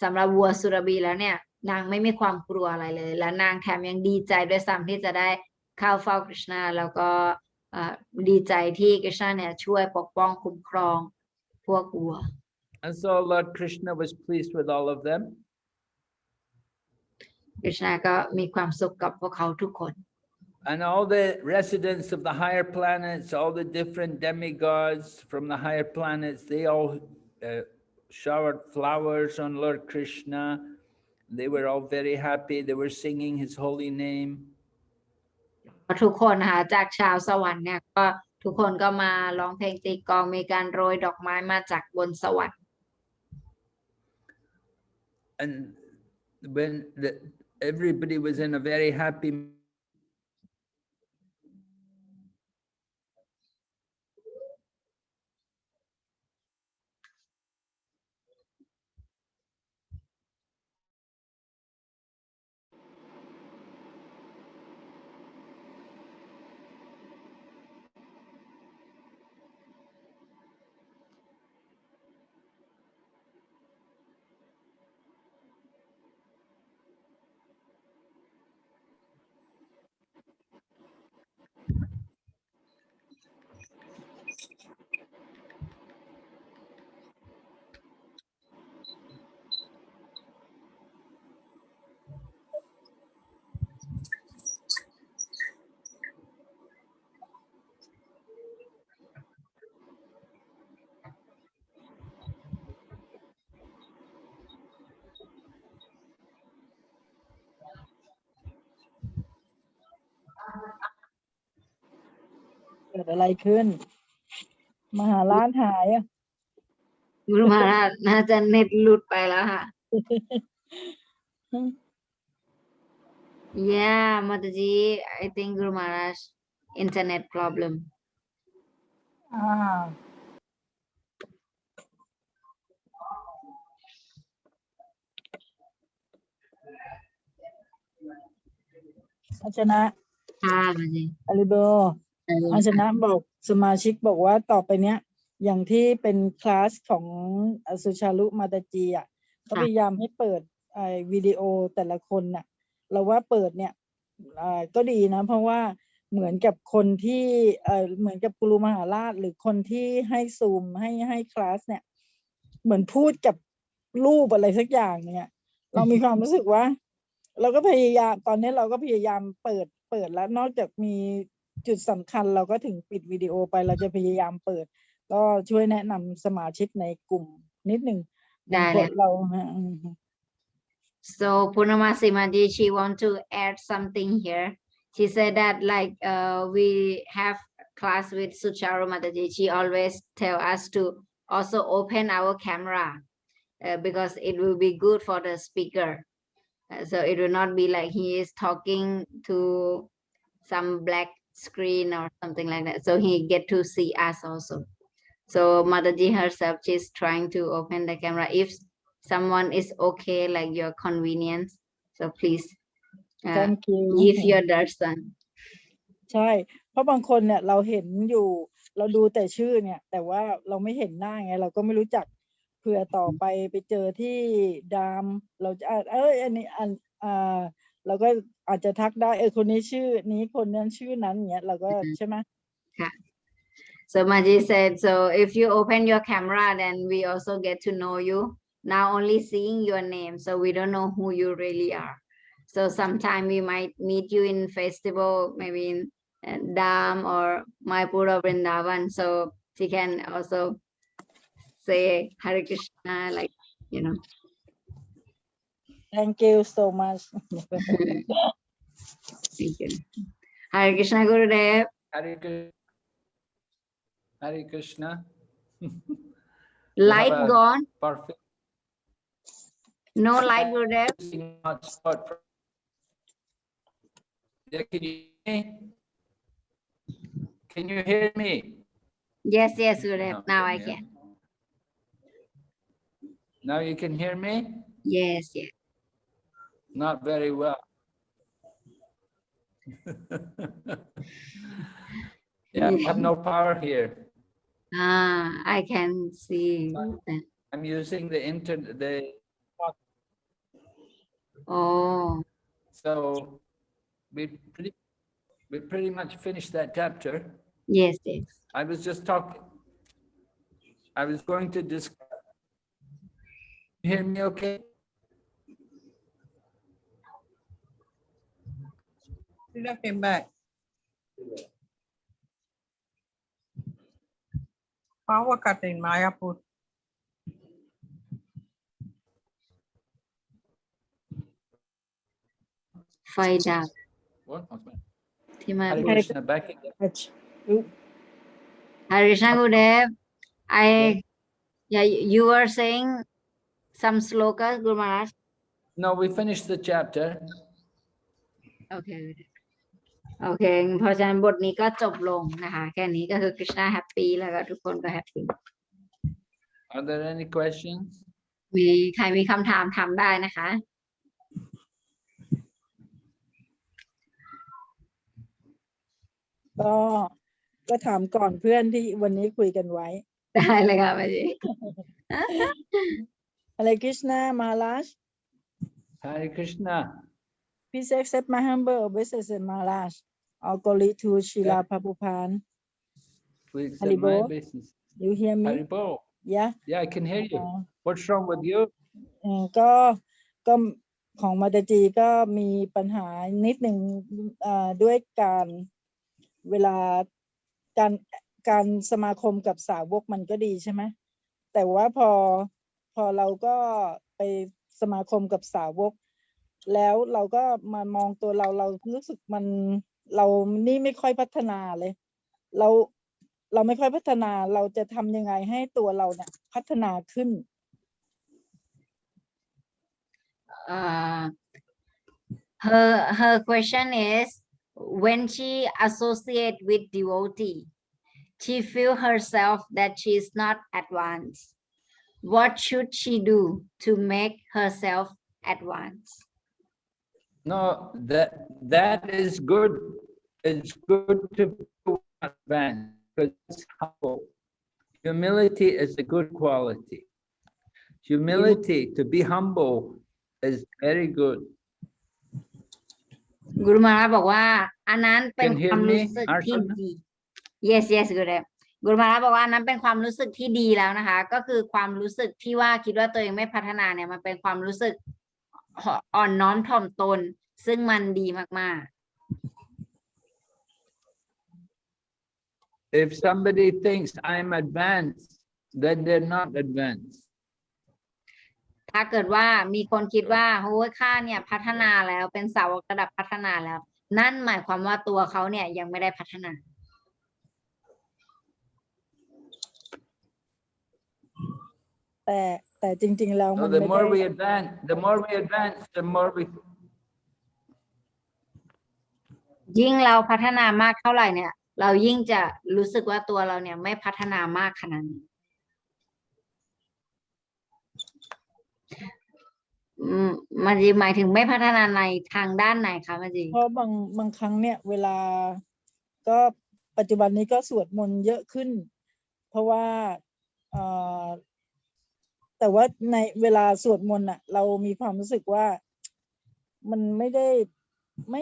สำหรับวัวสุรบีแล้วเนี่ยนางไม่มีความกลัวอะไรเลยและนางแถมยังดีใจด้วยซ้ำที่จะได้เข้าเฝ้ากฤษณาแล้วก็ดีใจที่กฤษณาเนี่ยช่วยปกป้องคุ้มครองพวกวัว And so Lord Krishna was pleased with all of them. กฤษณาก็มีความสุขกับพวกเขาทุกคน And all the residents of the higher planets, all the different demigods from the higher planets, they all showered flowers on Lord Krishna. They were all very happy. They were singing his holy name. ทุกคนนะคะจากชาวสวรรค์เนี่ยก็ทุกคนก็มาร้องเพลงตีกลองมีการโรยดอกไม้มาจากบนสวรรค์ And when everybody was in a very happyเกิดอะไรขึ้นมหาราชหายอ่ะ กุรุมหาราชน่าจะเน็ตหลุดไปแล้วค่ะ Yeah Mataji I think Guru Maharaj internet problem อาชนะ ค่ะMataji อาริโบอาชนะบอกสมาชิกบอกว่าต่อไปเนี้ยอย่างที่เป็นคลาสของสุชาลุมาตาจีอ่ะเขาพยายามให้เปิดวิดีโอแต่ละคนน่ะเราว่าเปิดเนี่ยก็ดีนะเพราะว่าเหมือนกับคนที่เหมือนกับกุรุมหาราชหรือคนที่ให้ซูมให้คลาสเนี่ยเหมือนพูดกับรูปอะไรสักอย่างเนี่ยเรามีความรู้สึกว่าเราก็พยายามตอนนี้เราก็พยายามเปิดแล้วนอกจากมีจุดสำคัญเราก็ถึงปิดวิดีโอไปเราจะพยายามเปิดก็ช่วยแนะนำสมาชิกในกลุ่มนิดนึงได้เราSo Purnamasi Mataji she want to add something here she said that like we have class with Sucharu Mataji she always tell us to also open our camera because it will be good for the speaker so it will not be like he is talking to some black screen or something like that so he get to see us also so Mataji herself she's trying to open the camera if someone is okay like your convenience so please Thank you give your darshan ใช่เพราะบางคนเนี่ยเราเห็นอยู่เราดูแต่ชื่อเนี่ยแต่ว่าเราไม่เห็นหน้าไงเราก็ไม่รู้จักเผื่อต่อไปเจอที่ดามเราจะอันนี้เราก็อาจจะทักได้คนนี้ชื่อนี้คนนั้นชื่อนั้นเงี้ยเราก็ใช่ไหมค่ะ So Maji said so if you open your camera then we also get to know you now only seeing your name so we don't know who you really are so sometime we might meet you in festival maybe in Dham or Mayapur or Vrindavan so she can also say Hare Krishna, like, you know. Thank you so much. Thank you. Hare Krishna, Gurudev. Hare Krishna. Light gone. Perfect. No light, Gurudev. Can you hear me? Yes, Gurudev. No, Now I can. Now you can hear me? Yes. Not very well. Yeah, I have no power here. I can see that. I'm using the internet. Oh. So we pretty much finished that chapter. Yes. I was just talking. I was going to discuss. You hear me okay? Krishna came back. Power cut in Mayapur. Fight up. What? Hare Hare Krishna, back again. Krishna, Gurudev. You were saying some slokas, Guru Maharaj. No, we finished the chapter. Okay. เพราะฉะนั้นบทนี้ก็จบลงนะคะแค่นี้ก็คือ Krishna happy แล้วก็ทุกคนก็ happy. Are there any questions? มีใครมีคำถามถามได้นะคะ ก็ถามก่อนเพื่อนที่วันนี้คุยกันไว้ ได้เลยค่ะมาจี Hare Krishna Maharaj. Hare Krishna. Please accept my humble obeisance, Maharaj. All glory to Srila Prabhupada. We accept my obeisance. You hear me? Haribo. Yeah. Yeah, I can hear you. What's wrong with you? ก็ของมาตาจีก็มีปัญหานิดหนึ่งด้วยการเวลาการสมาคมกับสาวกมันก็ดีใช่ไหมแต่ว่าพอเราก็ไปสมาคมกับสาวกแล้วเราก็มามองตัวเรารู้สึกเรานี่ไม่ค่อยพัฒนาเลยเราไม่ค่อยพัฒนาเราจะทำยังไงให้ตัวเราเนี่ยพัฒนาขึ้นher question is when she associate with devotee she feel herself that she is not advanced. What should she do to make herself advanced? No, that is good. It's good to advance because it's humble. Humility is a good quality. Humility, to be humble, is very good. Guru Maharaj บอกว่าอันนั้นเป็นความรู้สึกที่ดี Yes, Gurudev. Guru Maharaj บอกว่าอันนั้นเป็นความรู้สึกที่ดีแล้วนะคะก็คือความรู้สึกที่ว่าคิดว่าตัวเองไม่พัฒนาเนี่ยมันเป็นความรู้สึกอ่อนน้อมถ่อมตนซึ่งมันดีมากๆ If somebody thinks I'm advanced, then they're not advanced. ถ้าเกิดว่ามีคนคิดว่าโอ้ยข้าเนี่ยพัฒนาแล้วเป็นสาวกระดับพัฒนาแล้วนั่นหมายความว่าตัวเขาเนี่ยยังไม่ได้พัฒนาแต่จริงๆแล้วมัน the more we advance, the more we ยิ่งเราพัฒนามากเท่าไหร่เนี่ยเรายิ่งจะรู้สึกว่าตัวเราเนี่ยไม่พัฒนามากขนาดนี้มันจะหมายถึงไม่พัฒนาในทางด้านไหนคะมันจีเพราะบางครั้งเนี่ยเวลาก็ปัจจุบันนี้ก็สวดมนต์เยอะขึ้นเพราะว่าแต่ว่าในเวลาสวดมนต์อ่ะเรามีความรู้สึกว่ามันไม่ได้ไม่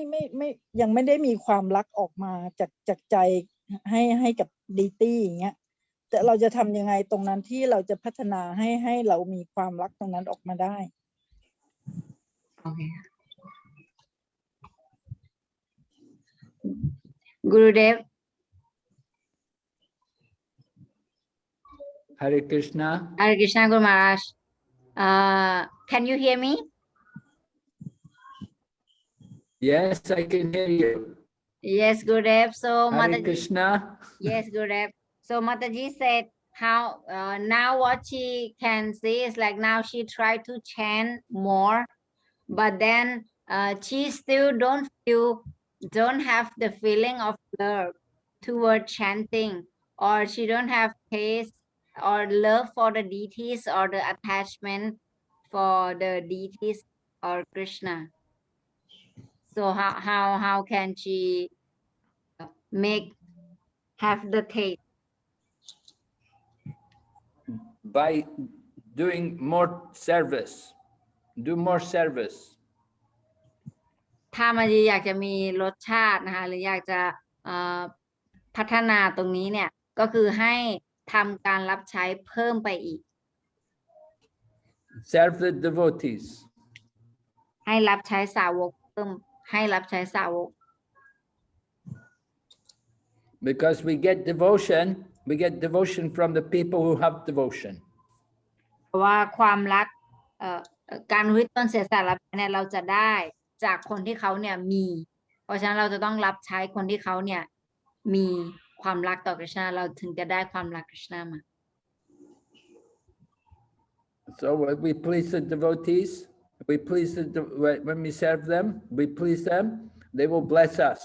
ยังไม่ได้มีความรักออกมาจากใจให้กับดีตี้อย่างเงี้ยแต่เราจะทำยังไงตรงนั้นที่เราจะพัฒนาให้เรามีความรักตรงนั้นออกมาได้โอเคGurudev Hare Krishna. Hare Krishna, Guru Maharaj. Can you hear me? Yes, I can hear you. Yes, Gurudev. So Hare Mataji, Krishna. yes, Gurudev. So Mataji said how now what she can say is like now she tried to chant more, but then she still don't have the feeling of love toward chanting, or she don't have taste or love for the deities or the attachment for the deities or Krishna. So how can she make have the taste? By doing more service. Do more service. ถ้ามันอยากจะมีรสชาตินะคะหรืออยากจะพัฒนาตรงนี้เนี่ยก็คือให้ทำการรับใช้เพิ่มไปอีก Serve the devotees. ให้รับใช้สาวกเพิ่มให้รับใช้สาวก Because we get devotion from the people who have devotion. เพราะว่าความรักการอุทิศตนเสียสละเนี่ยเราจะได้จากคนที่เขาเนี่ยมีเพราะฉะนั้นเราจะต้องรับใช้คนที่เขาเนี่ยมีความรักต่อคริชนาเราถึงจะได้ความรักคริชนามา So when we please the devotees, when we serve them, we please them, they will bless us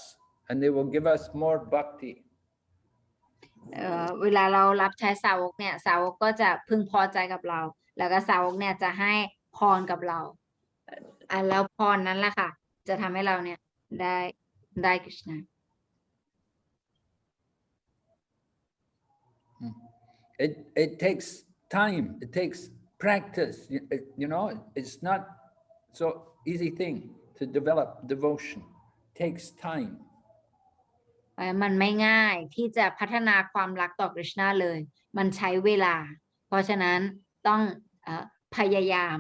and they will give us more bhakti. เวลาเรารับใช้สาวกเนี่ยสาวกก็จะพึงพอใจกับเราแล้วก็สาวกเนี่ยจะให้พรกับเราแล้วพรนั้นแหละค่ะจะทำให้เราเนี่ยได้คริชนา It takes time, it takes practice, you know, it's not so easy thing to develop devotion. It takes time. มันไม่ง่ายที่จะพัฒนาความรักต่อคริชนาเลยมันใช้เวลาเพราะฉะนั้นต้องพยายาม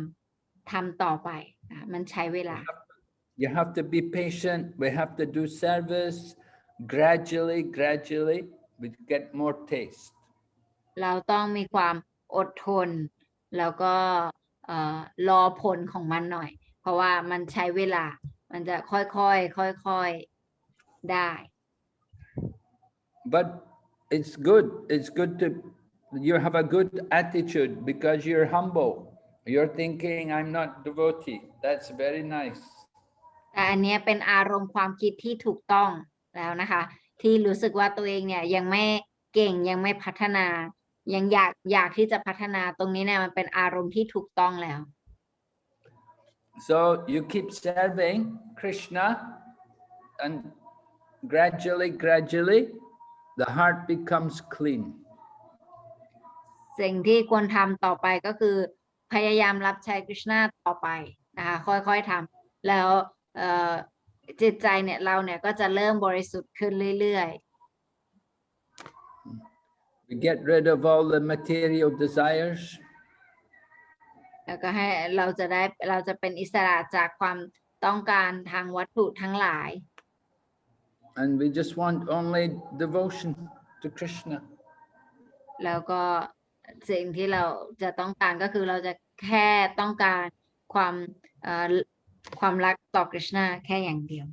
ทำต่อไปมันใช้เวลา You have to be patient. We have to do service gradually we get more taste. เราต้องมีความอดทนแล้วก็รอผลของมันหน่อยเพราะว่ามันใช้เวลามันจะค่อยๆได้ But it's good to you have a good attitude because you're humble. You're thinking I'm not devotee. That's very nice. แต่อันนี้เป็นอารมณ์ความคิดที่ถูกต้องแล้วนะคะที่รู้สึกว่าตัวเองเนี่ยยังไม่เก่งยังไม่พัฒนายังอยากที่จะพัฒนาตรงนี้เนี่ยมันเป็นอารมณ์ที่ถูกต้องแล้ว So you keep serving Krishna and gradually the heart becomes clean. สิ่งที่ควรทำต่อไปก็คือพยายามรับใช้คริชนาต่อไปนะคะค่อยๆทำแล้วจิตใจเนี่ยเราเนี่ยก็จะเริ่มบริสุทธิ์ขึ้นเรื่อยๆ We get rid of all the material desires. แล้วก็ให้เราจะเป็นอิสระจากความต้องการทางวัตถุทั้งหลาย And we just want only devotion to Krishna. แล้วก็สิ่งที่เราจะต้องการก็คือเราจะแค่ต้องการความรักต่อคริชนาแค่อย่างเดียว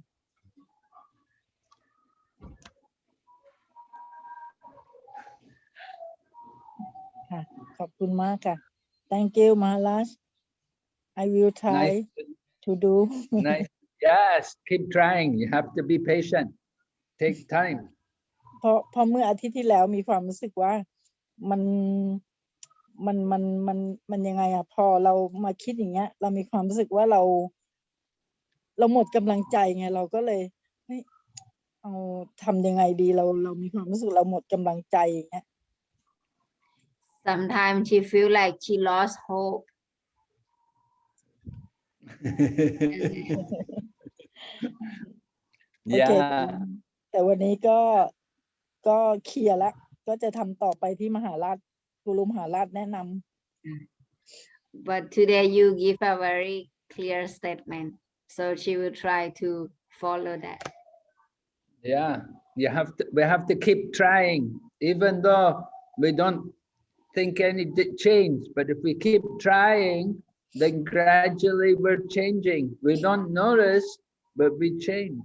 ค่ะขอบคุณมากค่ะ Thank you Maharaj I will try to do Nice. Yes, keep trying. You have to be patient. Take time. เพราะเมื่ออาทิตย์ที่แล้วมีความรู้สึกว่ามันยังไงพอเรามาคิดอย่างเงี้ยเรามีความรู้สึกว่าเราหมดกำลังใจไงเราก็เลยเอาทำยังไงดีเรามีความรู้สึกเราหมดกำลังใจอย่างเงี้ย Sometimes she feel like she lost hope โอเคแต่วันนี้ก็เคลียร์แล้วก็จะทำต่อไปที่มหาราชกุลุมหาราชแนะนำ But today you give a very clear statement so she will try to follow that Yeah, we have to keep trying even though we don't think any change, but if we keep trying, then gradually we're changing. We don't notice, but we change.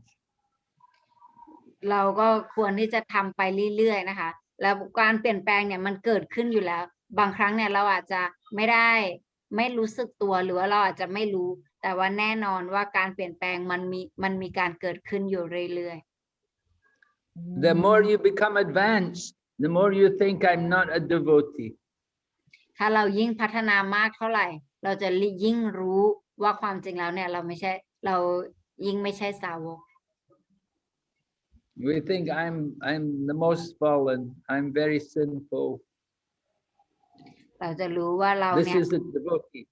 เราก็ควรที่จะทำไปเรื่อยๆนะคะแล้วการเปลี่ยนแปลงเนี่ยมันเกิดขึ้นอยู่แล้วบางครั้งเนี่ยเราอาจจะไม่รู้สึกตัวหรือว่าเราอาจจะไม่รู้แต่ว่าแน่นอนว่าการเปลี่ยนแปลงมันมีการเกิดขึ้นอยู่เรื่อยๆ The more you become advanced, the more you think I'm not a devotee. ถ้าเรายิ่งพัฒนามากเท่าไหร่เราจะยิ่งรู้ว่าความจริงแล้วเนี่ยเรายิ่งไม่ใช่สาวก We think I'm the most fallen. I'm very sinful. เราจะรู้ว่าเรา This เนี่ย is a devotee.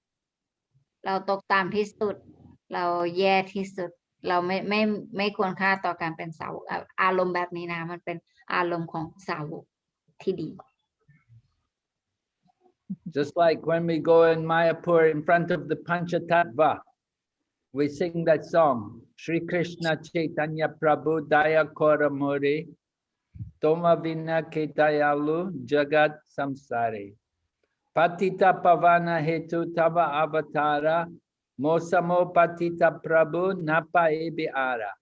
เราตกต่ำที่สุดเราแย่ที่สุดเราไม่ควรค่าต่อการเป็นสาวกอารมณ์แบบนี้นะมันเป็นอารมณ์ของสาวกที่ดี Just like when we go in Mayapur in front of the Panchatattva, we sing that song, Shri Krishna Chaitanya Prabhu Daya Koramori, Toma Vina Ketayalu Jagat Samsari, Patita Pavana Hetu Tava Avatara, Mosamo Patita Prabhu Napa Ebi Ara.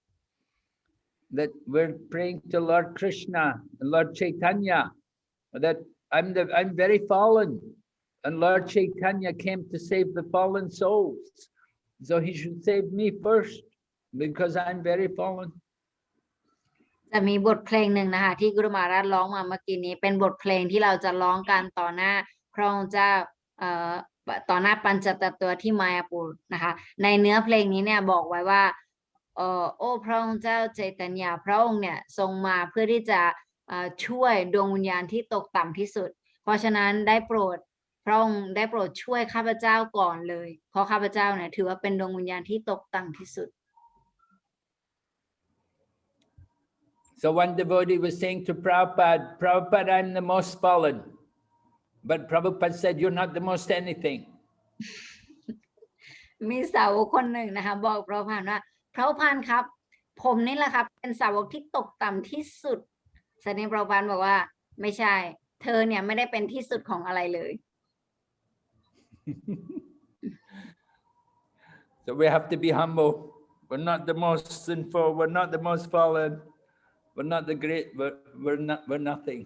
That we're praying to Lord Krishna and Lord Chaitanya, that I'm very fallen, and Lord Chaitanya came to save the fallen souls. So he should save me first, because I'm very fallen. จะมีบทเพลงหนึ่งนะคะที่กุรุมาราชร้องมาเมื่อกี้นี้เป็นบทเพลงที่เราจะร้องกันต่อหน้าพระองค์เจ้าต่อหน้าปัญจตัตวที่มายาปูรนะคะในเนื้อเพลงนี้เนี่ยบอกไว้ว่าโอ้พระองค์เจ้าเจตญาพระองค์เนี่ยทรงมาเพื่อที่จะช่วยดวงวิญญาณที่ตกต่ำที่สุดเพราะฉะนั้นพระองค์ได้โปรดช่วยข้าพเจ้าก่อนเลยเพราะข้าพเจ้าเนี่ยถือว่าเป็นดวงวิญญาณที่ตกต่ำที่สุด So one devotee was saying to Prabhupada, Prabhupada, I'm the most fallen. But Prabhupada said, you're not the most anything. มีสาวกคนหนึ่งนะคะบอกพระพานว่าพระพานครับผมนี่แหละครับเป็นสาวกที่ตกต่ำที่สุดแสดงพระพานบอกว่าไม่ใช่เธอเนี่ยไม่ได้เป็นที่สุดของอะไรเลย So we have to be humble. We're not the most sinful. We're not the most fallen. We're not the great. We're nothing.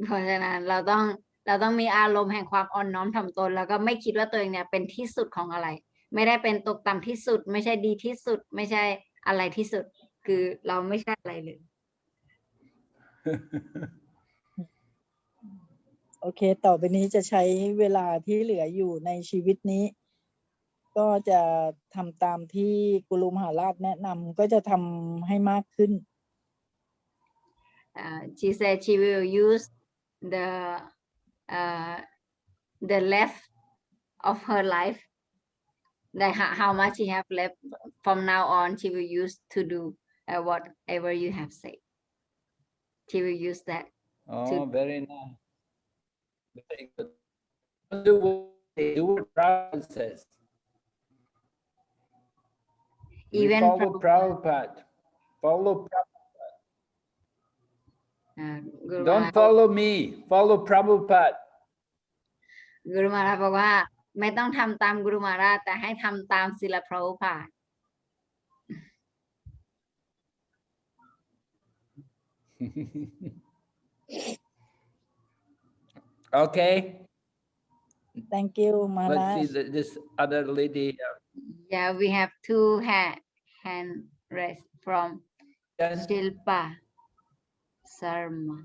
เพราะฉะนั้นเราต้องมีอารมณ์แห่งความอ่อนน้อมถ่อมตนแล้วก็ไม่คิดว่าตัวเองเนี่ยเป็นที่สุดของอะไรไม่ได้เป็นตกต่ำที่สุดไม่ใช่ดีที่สุดไม่ใช่อะไรที่สุดคือเราไม่ใช่อะไรเลย โอเคต่อไปนี้จะใช้เวลาที่เหลืออยู่ในชีวิตนี้ก็จะทำตามที่กุลุมหาราชแนะนำก็จะทำให้มากขึ้น She said she will use the left of her life that how much she have left from now on she will use to do whatever you have said she will use that very nice very good do what Prabhupada says even follow Prabhupada don't follow me follow Prabhupada กุรุมาราชบอกว่าไม่ต้องทำตามกุรุมาราชแต่ให้ทำตามศิลพระอุปา Okay. Thank you, Maharaj. Let's see this other lady. Yeah, we have two hand raised from Shilpa Sharma.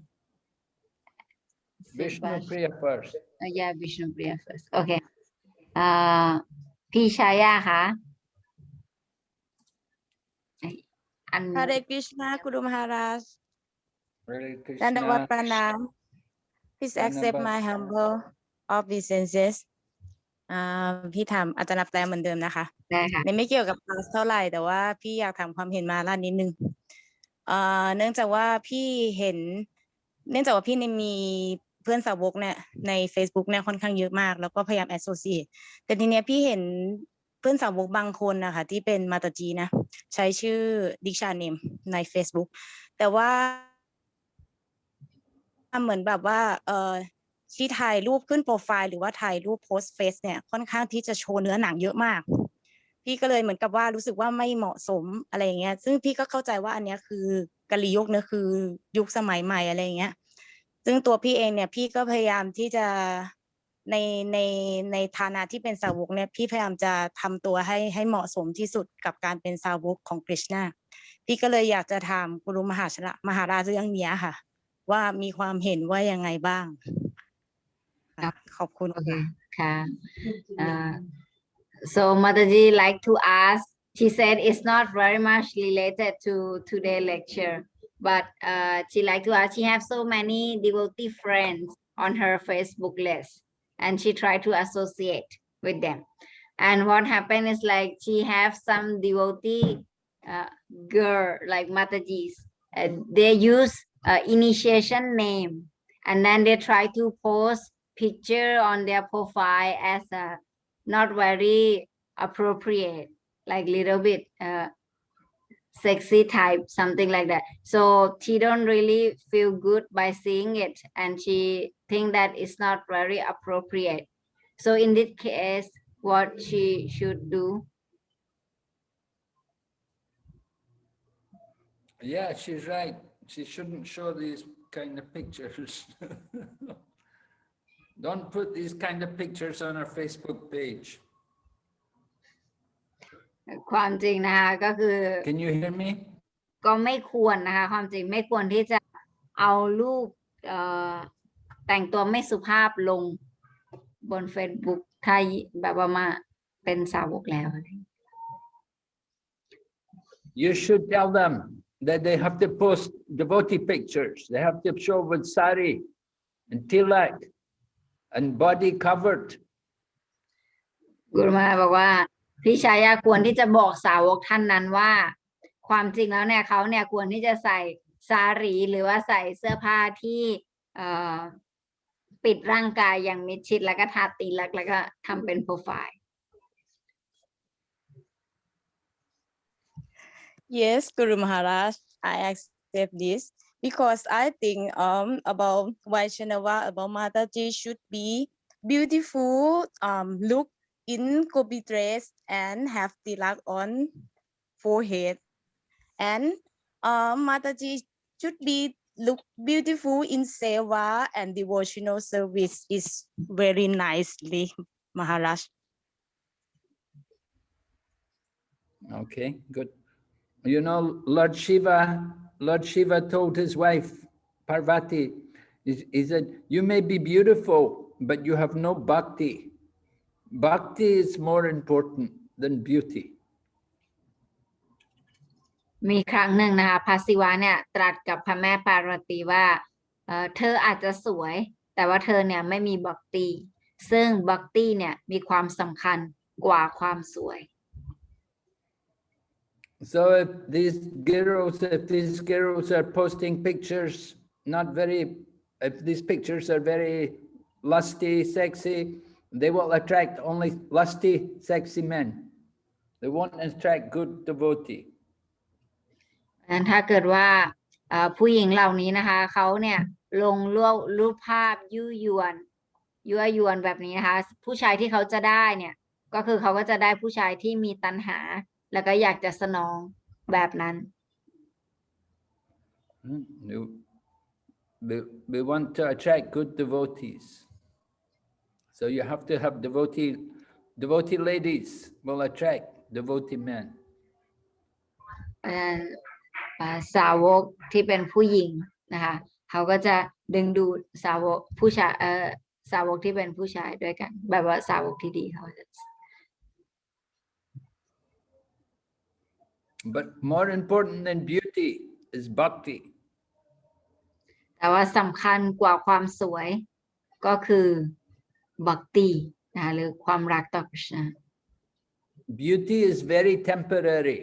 Vishnu Priya first. Yeah, Vishnu Priya first. Okay. พี่ชายาค่ะHare Krishna, Guru Maharaj. Hare Krishna. Dandavat Pranam. Please accept my humble obeisances. พี่ถามอาจารย์นับแต่เหมือนเดิมนะคะ ได้ค่ะ ไม่เกี่ยวกับคลาสเท่าไหร่แต่ว่าพี่อยากถามความเห็นมาล่านิดนึงเนื่องจากว่าพี่มีเพื่อนสาวกเนี่ยใน Facebook เนี่ยค่อนข้างเยอะมากแล้วก็พยายาม associate แต่ทีเนี้ยพี่เห็นเพื่อนสาวกบางคนนะคะที่เป็นมาตาจีนะใช้ชื่อดิกชาเนมใน Facebook แต่ว่าเหมือนแบบว่า ที่ถ่ายรูปขึ้นโปรไฟล์หรือว่าถ่ายรูปโพสต์เฟซเนี่ยค่อนข้างที่จะโชว์เนื้อหนังเยอะมากพี่ก็เลยเหมือนกับว่ารู้สึกว่าไม่เหมาะสมอะไรอย่างเงี้ยซึ่งพี่ก็เข้าใจว่าอันเนี้ยคือกะลียุคเนี่ยคือยุคสมัยใหม่อะไรอย่างเงี้ยซึ่งตัวพี่เองเนี่ยพี่ก็พยายามที่จะในในฐานะที่เป็นสาวกเนี่ยพี่พยายามจะทำตัวให้เหมาะสมที่สุดกับการเป็นสาวกของกฤษณาพี่ก็เลยอยากจะถามกุรุมหาราชเรื่องนี้ค่ะว่ามีความเห็นว่ายังไงบ้างขอบคุณค่ะ so Mataji like to ask she said it's not very much related to today's lecture but she like to ask she have so many devotee friends on her Facebook list and she try to associate with them and what happened is like she have some devotee girl like Matajis they use initiation name and then they try to post picture on their profile as a not very appropriate like little bit sexy type something like that so she don't really feel good by seeing it and she think that it's not very appropriate so in this case what she should do Yeah, she's right. She shouldn't show these kind of pictures. Don't put these kind of pictures on our Facebook page. ความจริงนะคะก็คือ Can you hear me? ก็ไม่ควรนะคะความจริงไม่ควรที่จะเอารูปแต่งตัวไม่สุภาพลงบน Facebook ถ้าแบบว่ามาเป็นสาวกแล้ว You should tell them that they have to post devotee pictures. They have to show with sari and tilak and body covered. กุรุมาบอกว่าพี่ชายาควรที่จะบอกสาวกท่านนั้นว่าความจริงแล้วเนี่ยเขาเนี่ยควรที่จะใส่สารีหรือว่าใส่เสื้อผ้าที่ปิดร่างกายอย่างมิดชิดแล้วก็ทาตีลักแล้วก็ทำเป็นโปรไฟล์ Yes, Guru Maharaj, I accept this because I think about Vaishnava about Mataji should be beautiful look in Gopi dress and have tilak on forehead and Mataji should be look beautiful in seva and devotional service is very nicely Maharaj. Okay, good. You know, Lord Shiva told his wife, Parvati, he said, you may be beautiful, but you have no bhakti. Bhakti is more important than beauty. มีครั้งหนึ่งนะคะพระศิวะเนี่ยตรัสกับพระแม่ปาร์วตีว่าเธออาจจะสวยแต่ว่าเธอเนี่ยไม่มีบัคติซึ่งบัคติเนี่ยมีความสำคัญกว่าความสวย So if these girls are posting pictures, if these pictures are very lusty, sexy, they will attract only lusty, sexy men. They won't attract good devotee. ถ้าเกิดว่าผู้หญิงเหล่านี้นะคะเขาเนี่ยลงรูปภาพยั่วยวนแบบนี้นะคะผู้ชายที่เขาจะได้เนี่ยก็คือเขาก็จะได้ผู้ชายที่มีตัณหาแล้วก็อยากจะสนองแบบนั้น We want to attract good devotees. So you have to have devotee ladies will attract devotee men. สาวกที่เป็นผู้หญิงนะคะเขาก็จะดึงดูดสาวกผู้ชายสาวกที่เป็นผู้ชายด้วยกันแบบว่าสาวกที่ดีเขาจะ But more important than beauty is bhakti. แต่ว่าสำคัญกว่าความสวยก็คือบัคติหรือความรักต่อพระ Beauty is very temporary,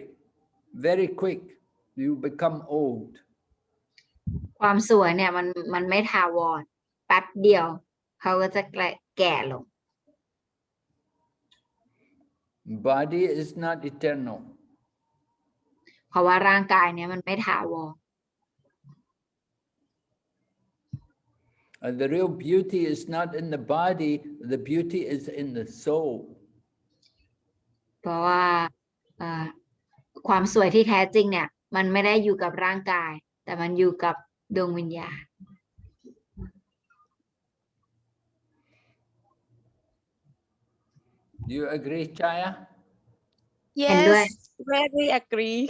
very quick. You become old. ความสวยเนี่ยมันไม่ถาวรแป๊บเดียวเขาก็จะแก่ลง Body is not eternal. เพราะว่าร่างกายเนี่ยมันไม่ถาวร The real beauty is not in the body, the beauty is in the soul. เพราะว่าความสวยที่แท้จริงเนี่ยมันไม่ได้อยู่กับร่างกายแต่มันอยู่กับดวงวิญญาณ Do you agree, Chaya? Yes very agree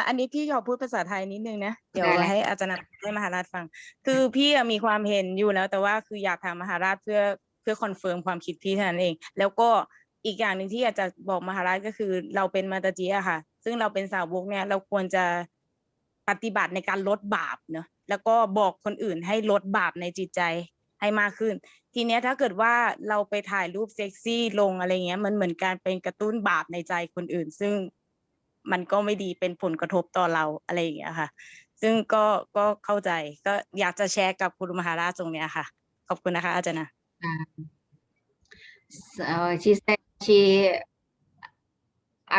อันนี้พี่ขอพูดภาษาไทยนิดนึงนะเดี๋ยวให้อาจารย์ให้มหาราชฟังคือพี่มีความเห็นอยู่แล้วแต่ว่าคืออยากถามมหาราชเพื่อคอนเฟิร์มความคิดพี่เท่านั้นเองแล้วก็อีกอย่างหนึ่งที่อยากจะบอกมหาราชก็คือเราเป็นมาตาจีอะค่ะซึ่งเราเป็นสาวกเนี่ยเราควรจะปฏิบัติในการลดบาปเนอะแล้วก็บอกคนอื่นให้ลดบาปในจิตใจให้มากขึ้นทีเนี้ยถ้าเกิดว่าเราไปถ่ายรูปเซ็กซี่ลงอะไรเงี้ยมันเหมือนการเป็นกระตุ้นบาปในใจคนอื่นซึ่งมันก็ไม่ดีเป็นผลกระทบต่อเราอะไรอย่างเงี้ยค่ะซึ่งก็เข้าใจก็อยากจะแชร์กับคุณมหาราชตรงเนี้ยค่ะขอบคุณนะคะอาจารย์นะ So she said she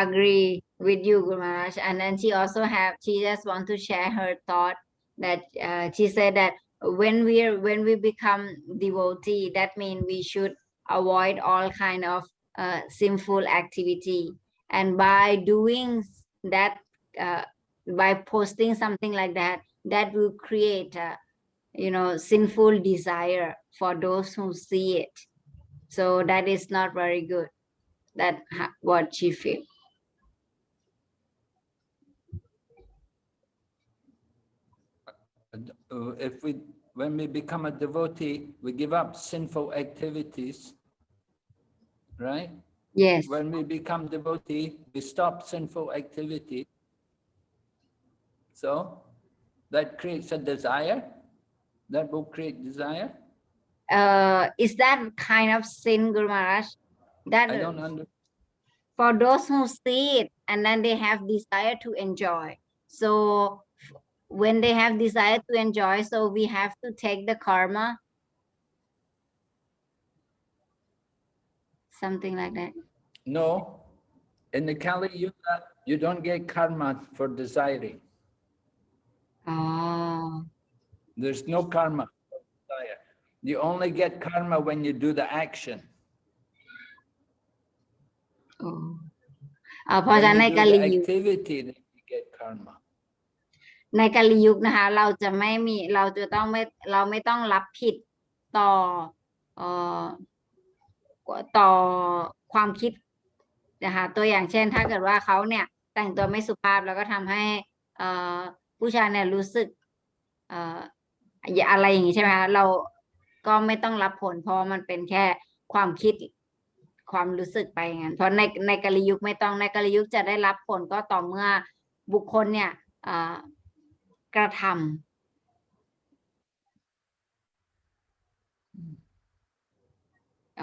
agree with you, Guru Maharaj, and then she just want to share her thought that she said that when we become devotee, that means we should avoid all kind of sinful activity, and by doing that, by posting something like that, that will create sinful desire for those who see it. So that is not very good. That what she feels. When we become a devotee, we give up sinful activities, right? Yes. When we become devotee, we stop sinful activity. So that creates a desire. That will create desire. Is that kind of sin, Guru Maharaj? That I don't understand. For those who see it and then they have desire to enjoy. So when they have desire to enjoy, so we have to take the karma. Something like that. No. In the Kali Yuga, you don't get karma for desiring. Oh. There's no karma for desire. You only get karma when you do the action. Oh. When you do the activity, then you get karma. ในกาลียุคนะคะเราไม่ต้องรับผิดต่อความคิดนะคะตัวอย่างเช่นถ้าเกิดว่าเขาเนี่ยแต่งตัวไม่สุภาพแล้วก็ทำให้ผู้ชายเนี่ยรู้สึกอะไรอย่างนี้ใช่ไหมคะเราก็ไม่ต้องรับผลเพราะมันเป็นแค่ความคิดความรู้สึกไปอย่างนั้นเพราะในกาลียุคไม่ต้องในกาลียุคจะได้รับผลก็ต่อเมื่อบุคคลเนี่ยกระทำ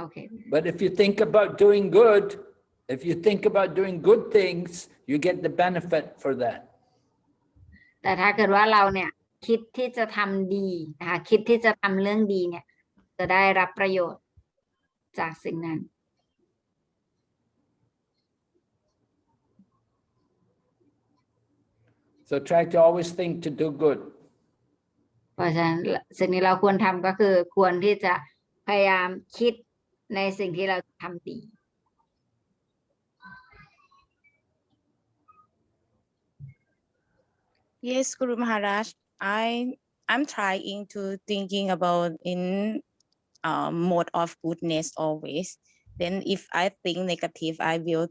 Okay. But if you think about doing good, if you think about doing good things, you get the benefit for that. แต่ถ้าเกิดว่าเราเนี่ยคิดที่จะทำดีนะคะคิดที่จะทำเรื่องดีเนี่ยจะได้รับประโยชน์จากสิ่งนั้น So try to always think to do good. เพราะฉะนั้นสิ่งที่เราควรทำก็คือควรที่จะพยายามคิดในสิ่งที่เราทำดี Yes, Guru Maharaj. I'm trying to thinking about in mode of goodness always. Then if I think negative, I will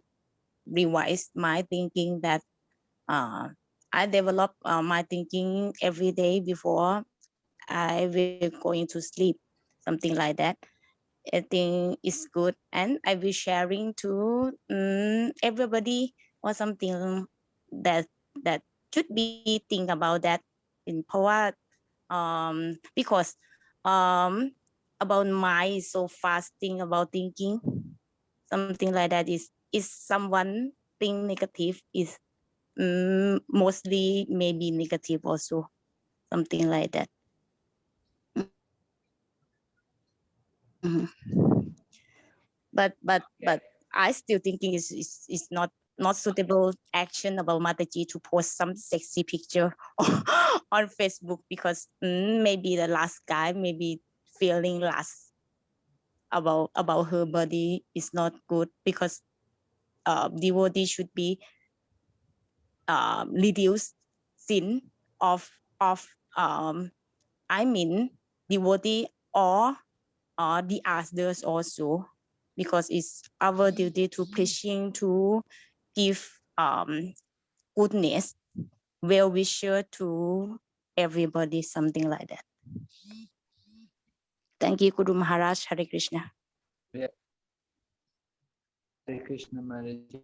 revise my thinking that I develop my thinking every day before I will going to sleep, something like that. I think it's good, and I will sharing to everybody or something that should be think about that in power because about mind is so fasting about thinking something like that is someone think negative is mostly maybe negative also something like that. But I still thinking is not not suitable action about Mataji to post some sexy picture on Facebook because maybe the last guy maybe feeling last about her body is not good because devotee should be reduce sin of I mean devotee or the others also because it's our duty to preaching to give goodness well wisher to everybody, something like that. Thank you, Guru Maharaj. Hare Krishna. Yeah. Hare Krishna Maharaji.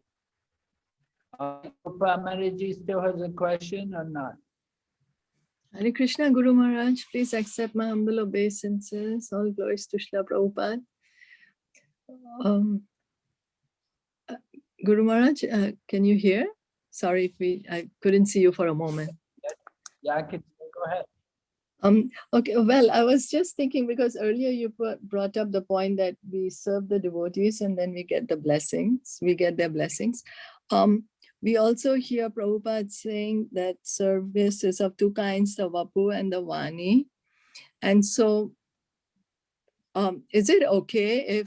Maharaji still has a question or not? Hare Krishna, Guru Maharaj. Please accept my humble obeisances. All glories to Srila Prabhupada. Guru Maharaj, can you hear? Sorry if I couldn't see you for a moment. Yeah, I can go ahead. Okay, well, I was just thinking because earlier you brought up the point that we serve the devotees and then we get the blessings, we get their blessings. We also hear Prabhupada saying that service is of two kinds, the Vapu and the Vani. And so is it okay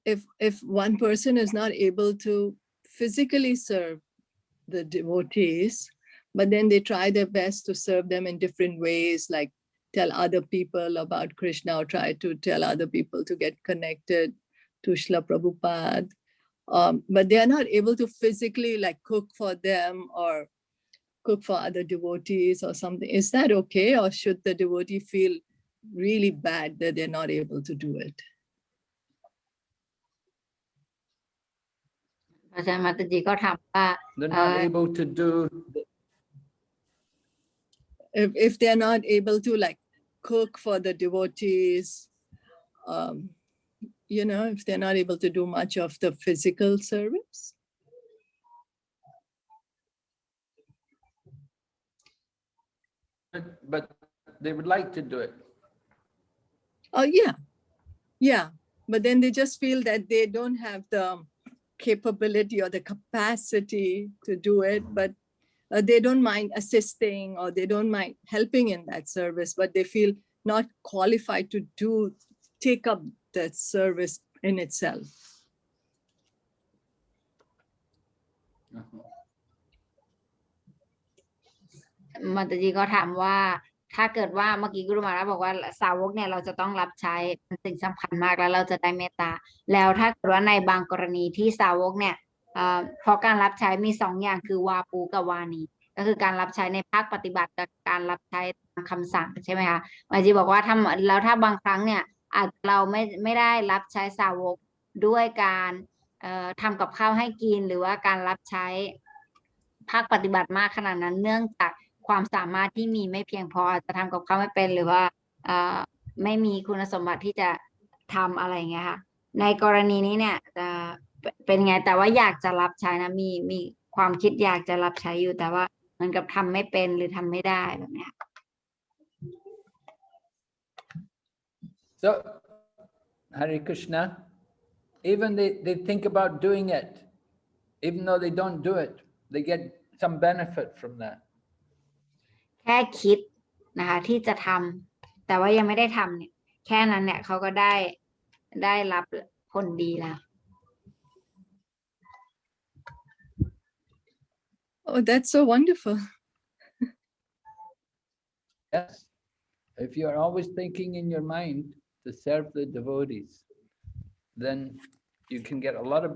if one person is not able to physically serve the devotees, but then they try their best to serve them in different ways, like tell other people about Krishna or try to tell other people to get connected to Srila Prabhupada. But they are not able to physically like cook for them or cook for other devotees or something. Is that okay? Or should the devotee feel really bad that they're not able to do it? อาจารย์มาตจีก็ถามว่า They're not able to do. If they're not able to like cook for the devotees, you know, if they're not able to do much of the physical service. But they would like to do it. Oh, yeah. But then they just feel that they don't have the capability or the capacity to do it, but they don't mind assisting or they don't mind helping in that service, but they feel not qualified to take up that service in itself. Uh-huh. มาตจีก็ถามว่าถ้าเกิดว่าเมื่อกี้กุรุมาระบอกว่าสาวกเนี่ยเราจะต้องรับใช้เป็นสิ่งสำคัญมากแล้วเราจะได้เมตตาแล้วถ้าเกิดว่าในบางกรณีที่สาวกเนี่ยเพราะการรับใช้มี2อย่างคือวาปูกับวานีก็คือการรับใช้ในภาคปฏิบัติกับการรับใช้ตามคำสั่งใช่ไหมคะมาจีบอกว่าถ้าบางครั้งเนี่ยอาจเราไม่ได้รับใช้สาวกด้วยการทำกับข้าวให้กินหรือว่าการรับใช้ภาคปฏิบัติมากขนาดนั้นเนื่องจากความสามารถที่มีไม่เพียงพออาจจะทำกับข้าวไม่เป็นหรือว่าไม่มีคุณสมบัติที่จะทำอะไรอย่างเงี้ยค่ะในกรณีนี้เนี่ยจะเป็นไงแต่ว่าอยากจะรับใช้นะมีความคิดอยากจะรับใช้อยู่แต่ว่าเหมือนกับทำไม่เป็นหรือทำไม่ได้แบบเนี้ย So, Hare Krishna, even they think about doing it, even though they don't do it, they get some benefit from that. แค่คิดนะคะที่จะทำแต่ว่ายังไม่ได้ทำเนี่ยแค่นั้นเนี่ยเขาก็ได้รับผลดีแล้ว Oh, that's so wonderful. Yes. If you're always thinking in your mind to serve the devotees, then you can get a lot of,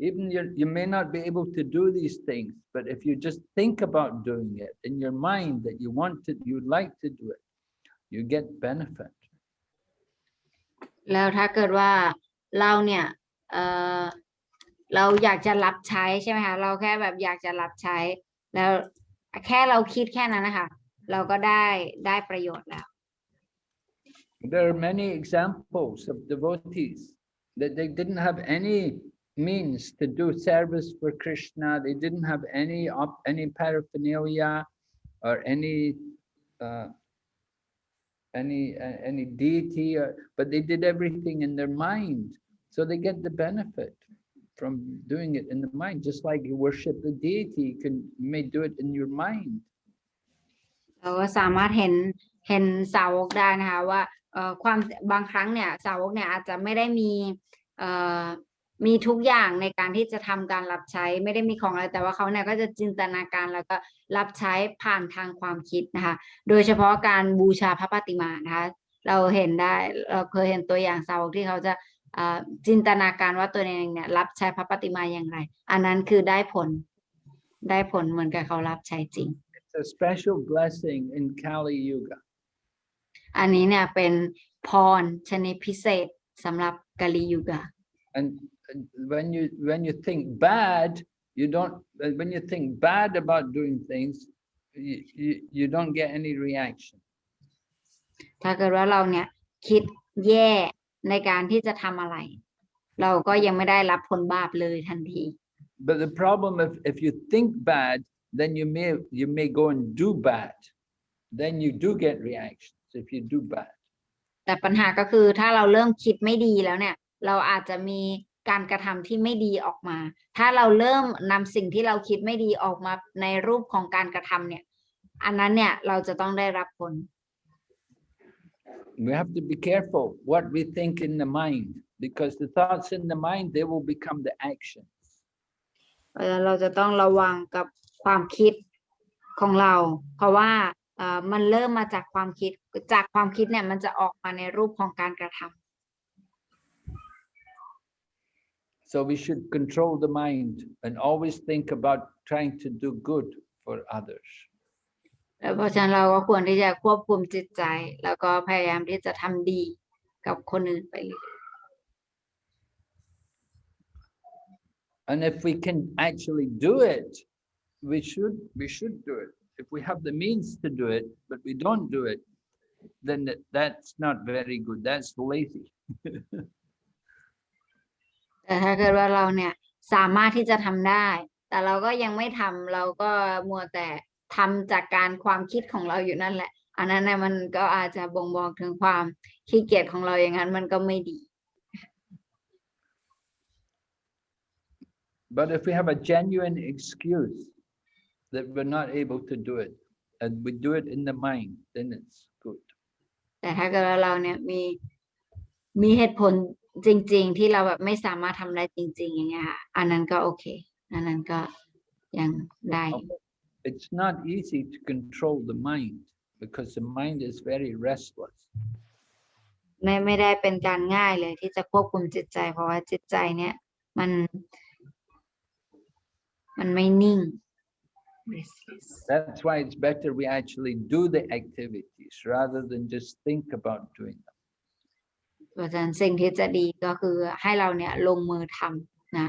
even you may not be able to do these things, but if you just think about doing it in your mind that you'd like to do it, you get benefit. แล้วถ้าเกิดว่าเราเนี่ยเราอยากจะรับใช้ใช่ไหมคะเราแค่แบบอยากจะรับใช้แล้วแค่เราคิดแค่นั้นนะคะเราก็ได้ประโยชน์แล้ว There are many examples of devotees that they didn't have any means to do service for Krishna. They didn't have any paraphernalia or any deity, but they did everything in their mind, so they get the benefit from doing it in the mind. Just like you worship the deity, you may do it in your mind. เราก็สามารถเห็นสาวกได้นะคะว่าความบางครั้งเนี่ยสาวกเนี่ยอาจจะไม่ได้มีทุกอย่างในการที่จะทำการรับใช้ไม่ได้มีของอะไรแต่ว่าเขาเนี่ยก็จะจินตนาการแล้วก็รับใช้ผ่านทางความคิดนะคะโดยเฉพาะการบูชาพระปฏิมานะคะเราเคยเห็นตัวอย่างสาวกที่เขาจะจินตนาการว่าตัวเองเนี่ยรับใช้พระปฏิมาอย่างไรอันนั้นคือได้ผลเหมือนกับเขารับใช้จริง It's a special blessing in Kali Yuga. อันนี้เนี่ยเป็นพรชนิดพิเศษสำหรับกาลียุกะ And when you think bad, when you think bad about doing things, you don't get any reaction. ถ้าเกิดว่าเราเนี่ยคิดแย่ในการที่จะทำอะไรเราก็ยังไม่ได้รับผลบาปเลยทันที But the problem if you think bad, then you may go and do bad. Then you do get reactions if you do bad. แต่ปัญหาก็คือถ้าเราเริ่มคิดไม่ดีแล้วเนี่ยเราอาจจะมีการกระทำที่ไม่ดีออกมาถ้าเราเริ่มนำสิ่งที่เราคิดไม่ดีออกมาในรูปของการกระทำเนี่ยอันนั้นเนี่ยเราจะต้องได้รับผล We have to be careful what we think in the mind, because the thoughts in the mind, they will become the actions. เราจะต้องระวังกับความคิดของเราเพราะว่ามันเริ่มมาจากความคิดเนี่ยมันจะออกมาในรูปของการกระทำ So we should control the mind and always think about trying to do good for others. เพราะฉะนั้นเราก็ควรที่จะควบคุมจิตใจแล้วก็พยายามที่จะทำดีกับคนอื่นไปเลย And if we can actually do it, we should do it. If we have the means to do it, but we don't do it, then that's not very good. That's lazy. แต่ถ้าเกิดว่าเราเนี่ยสามารถที่จะทำได้แต่เราก็ยังไม่ทำเราก็มัวแต่ทำจากการความคิดของเราอยู่นั่นแหละอันนั้นเนี่ยมันก็อาจจะบ่งบอกถึงความขี้เกียจของเราอย่างนั้นมันก็ไม่ดี But if we have a genuine excuse that we're not able to do it, and we do it in the mind, then it's good. แต่ถ้าเกิดว่าเราเนี่ยมีเหตุผลจริงๆที่เราแบบไม่สามารถทำได้จริงๆอย่างเงี้ยค่ะอันนั้นก็โอเคอันนั้นก็ยังได้ It's not easy to control the mind because the mind is very restless. ไม่ได้เป็นการง่ายเลยที่จะควบคุมจิตใจเพราะว่าจิตใจเนี่ยมันไม่นิ่ง That's why it's better we actually do the activities rather than just think about doing them. เพราะฉะนั้นสิ่งที่จะดีก็คือให้เราเนี่ยลงมือทำนะ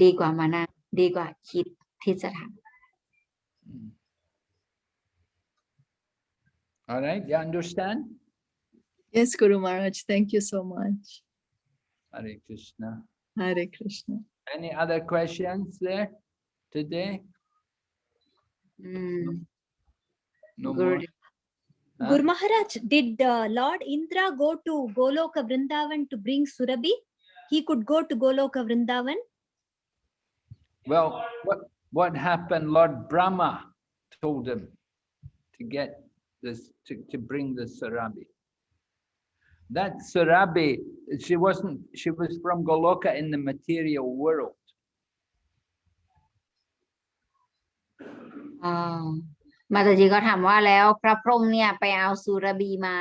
ดีกว่ามานั่งดีกว่าคิดที่จะทำ All right, you understand? Yes, Guru Maharaj, thank you so much. Hare Krishna. Hare Krishna. Any other questions there today? No Guru. more. Guru Maharaj, did Lord Indra go to Goloka Vrindavan to bring Surabhi? He could go to Goloka Vrindavan? Well, what happened? Lord Brahma told him to get this, to bring the Surabhi. That Surabhi, she was from Goloka in the material world. มาตาจีก็ถามว่าแล้วพระพรหมเนี่ยไปเอาสุรบีมา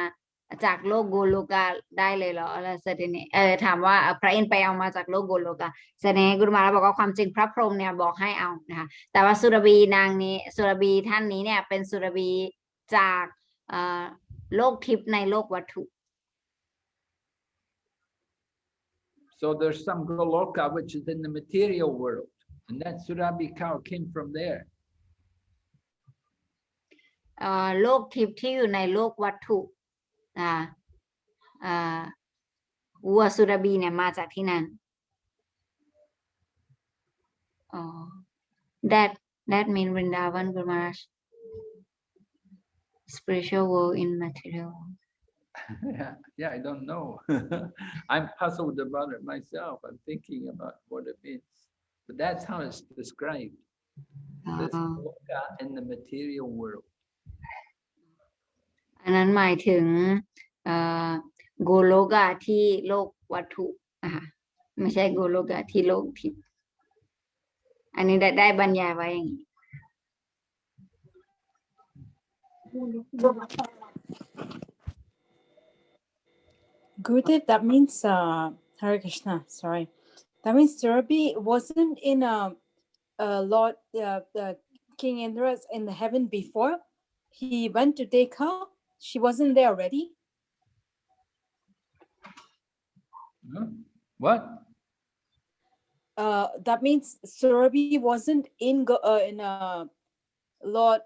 จากโลกโกโลกาได้เลยเหรอแล้วเสด็จเนี่ยถามว่าพระอินทร์ไปเอามาจากโลกโกโลกาเสด็จกุรุมาแล้วบอกว่าความจริงพระพรหมเนี่ยบอกให้เอานะคะแต่ว่าสุรบีนางนี้สุรบีท่านนี้เนี่ยเป็นสุรบีจากโลกทิพย์ในโลกวัตถุ So there's some Goloka which is in the material world, and that Surabhi cow came from there. โลกทิพย์ที่อยู่ในโลกวัตถุวัวสุรบีเนี่ยมาจากที่นั่นthat mean Vrindavan Guru Maharaj spiritual world in material world Yeah, I don't know. I'm puzzled about it myself. I'm thinking about what it means. But that's how it's described. This loka in the material world. อันนั้นหมายถึงโกโลกะที่โลกวัตถุนะคะไม่ใช่โกโลกะที่โลกทิพย์อันนี้ได้บรรยายไว้อย่างนี้ Gurudev, that means Hare Krishna. Sorry, that means Surabhi wasn't in Lord King Indra's in the heaven before. He went to take her. She wasn't there already. What? That means Surabhi wasn't in Lord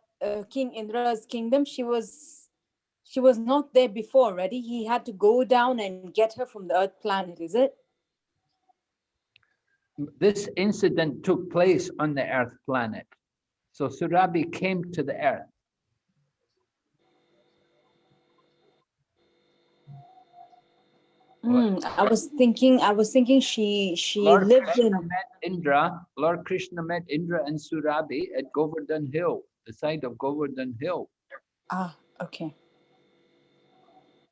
King Indra's kingdom. She was not there before already. He had to go down and get her from the earth planet, is it? This incident took place on the earth planet. So Surabhi came to the earth. I was thinking she Lord lived Krishna in met Indra. Lord Krishna met Indra and Surabhi at Govardhan Hill, the side of Govardhan Hill. Okay.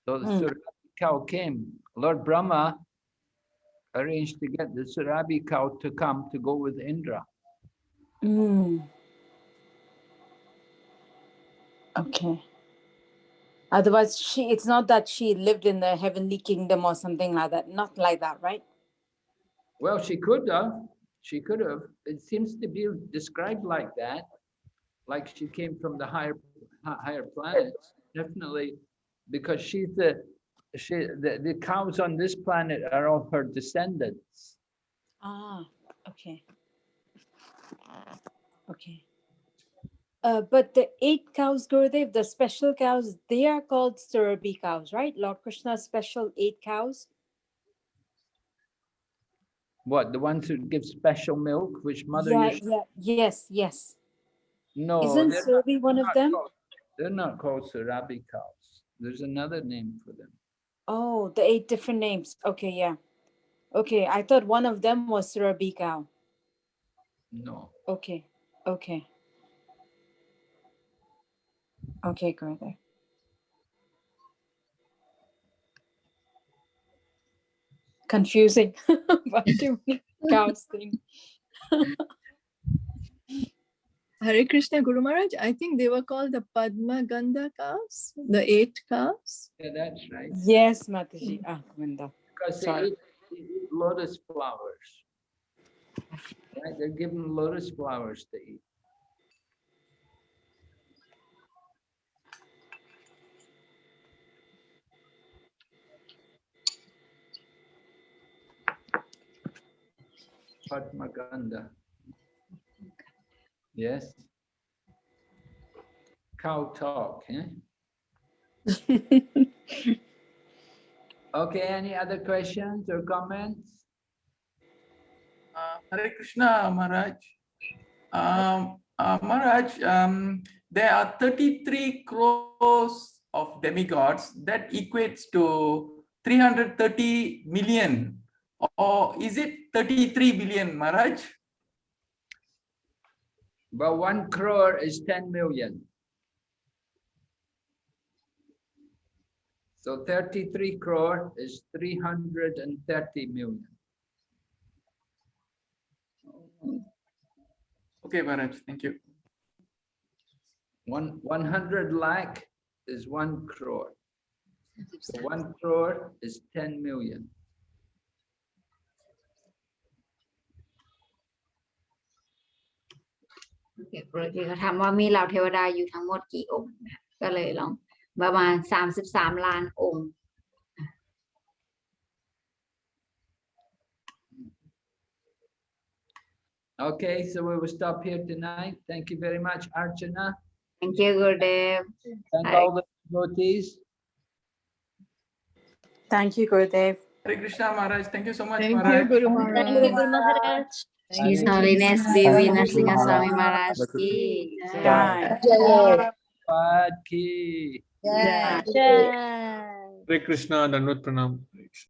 So the Surabhi cow came. Lord Brahma arranged to get the Surabhi cow to come to go with Indra. Okay. Otherwise, it's not that she lived in the heavenly kingdom or something like that. Not like that, right? Well, she could have. She could have. It seems to be described like that, like she came from the higher planets. Definitely, because she's the cows on this planet are all her descendants. Okay. Okay. But the 8 cows, Gurudev, the special cows, they are called Surabhi cows, right? Lord Krishna's special 8 cows. What, the ones who give special milk, which Mother Yashoda? Yes. No, isn't Surabhi one of them? They're not called Surabhi cows. There's another name for them. Oh, the 8 different names. Okay, yeah. Okay, I thought one of them was Surabhi cow. No. Okay, Gurudev. Confusing. What do cows think? Hare Krishna, Guru Maharaj, I think they were called the Padma Gandha cows, the 8 cows. Yeah, that's right. Yes, Mataji. Govinda. Because they eat lotus flowers. Right? They're given lotus flowers to eat. Padma Gandha. Yes. Cow talk, eh? Okay, any other questions or comments? Hare Krishna, Maharaj. Maharaj, there are 33 crores of demigods. That equates to 330 million. Or is it 33 billion, Maharaj? Well, 1 crore is 10 million. So 33 crore is 330 million. Okay, Maharaj, thank you. 100 lakh is 1 crore. So 1 crore is 10 million. Okay, เขาถามว่ามีเหล่าเทวดาอยู่ทั้งหมดกี่องค์ก็เลยลองประมาณ33 ล้านองค์ Okay, so we will stop here tonight. Thank you very much, Archana. Thank you, Gurudev. Thank all the devotees. Thank you, Gurudev. Hare Krishna, Maharaj. Thank you so much, Thank Maharaj. you, Guru Maharaj. Thank you, Guru Maharaj. His Holiness Devi Narasimha Swami Maharaj ki jai. Jai. Pad ki. Jai. Hare Krishna, Dandavat Pranam.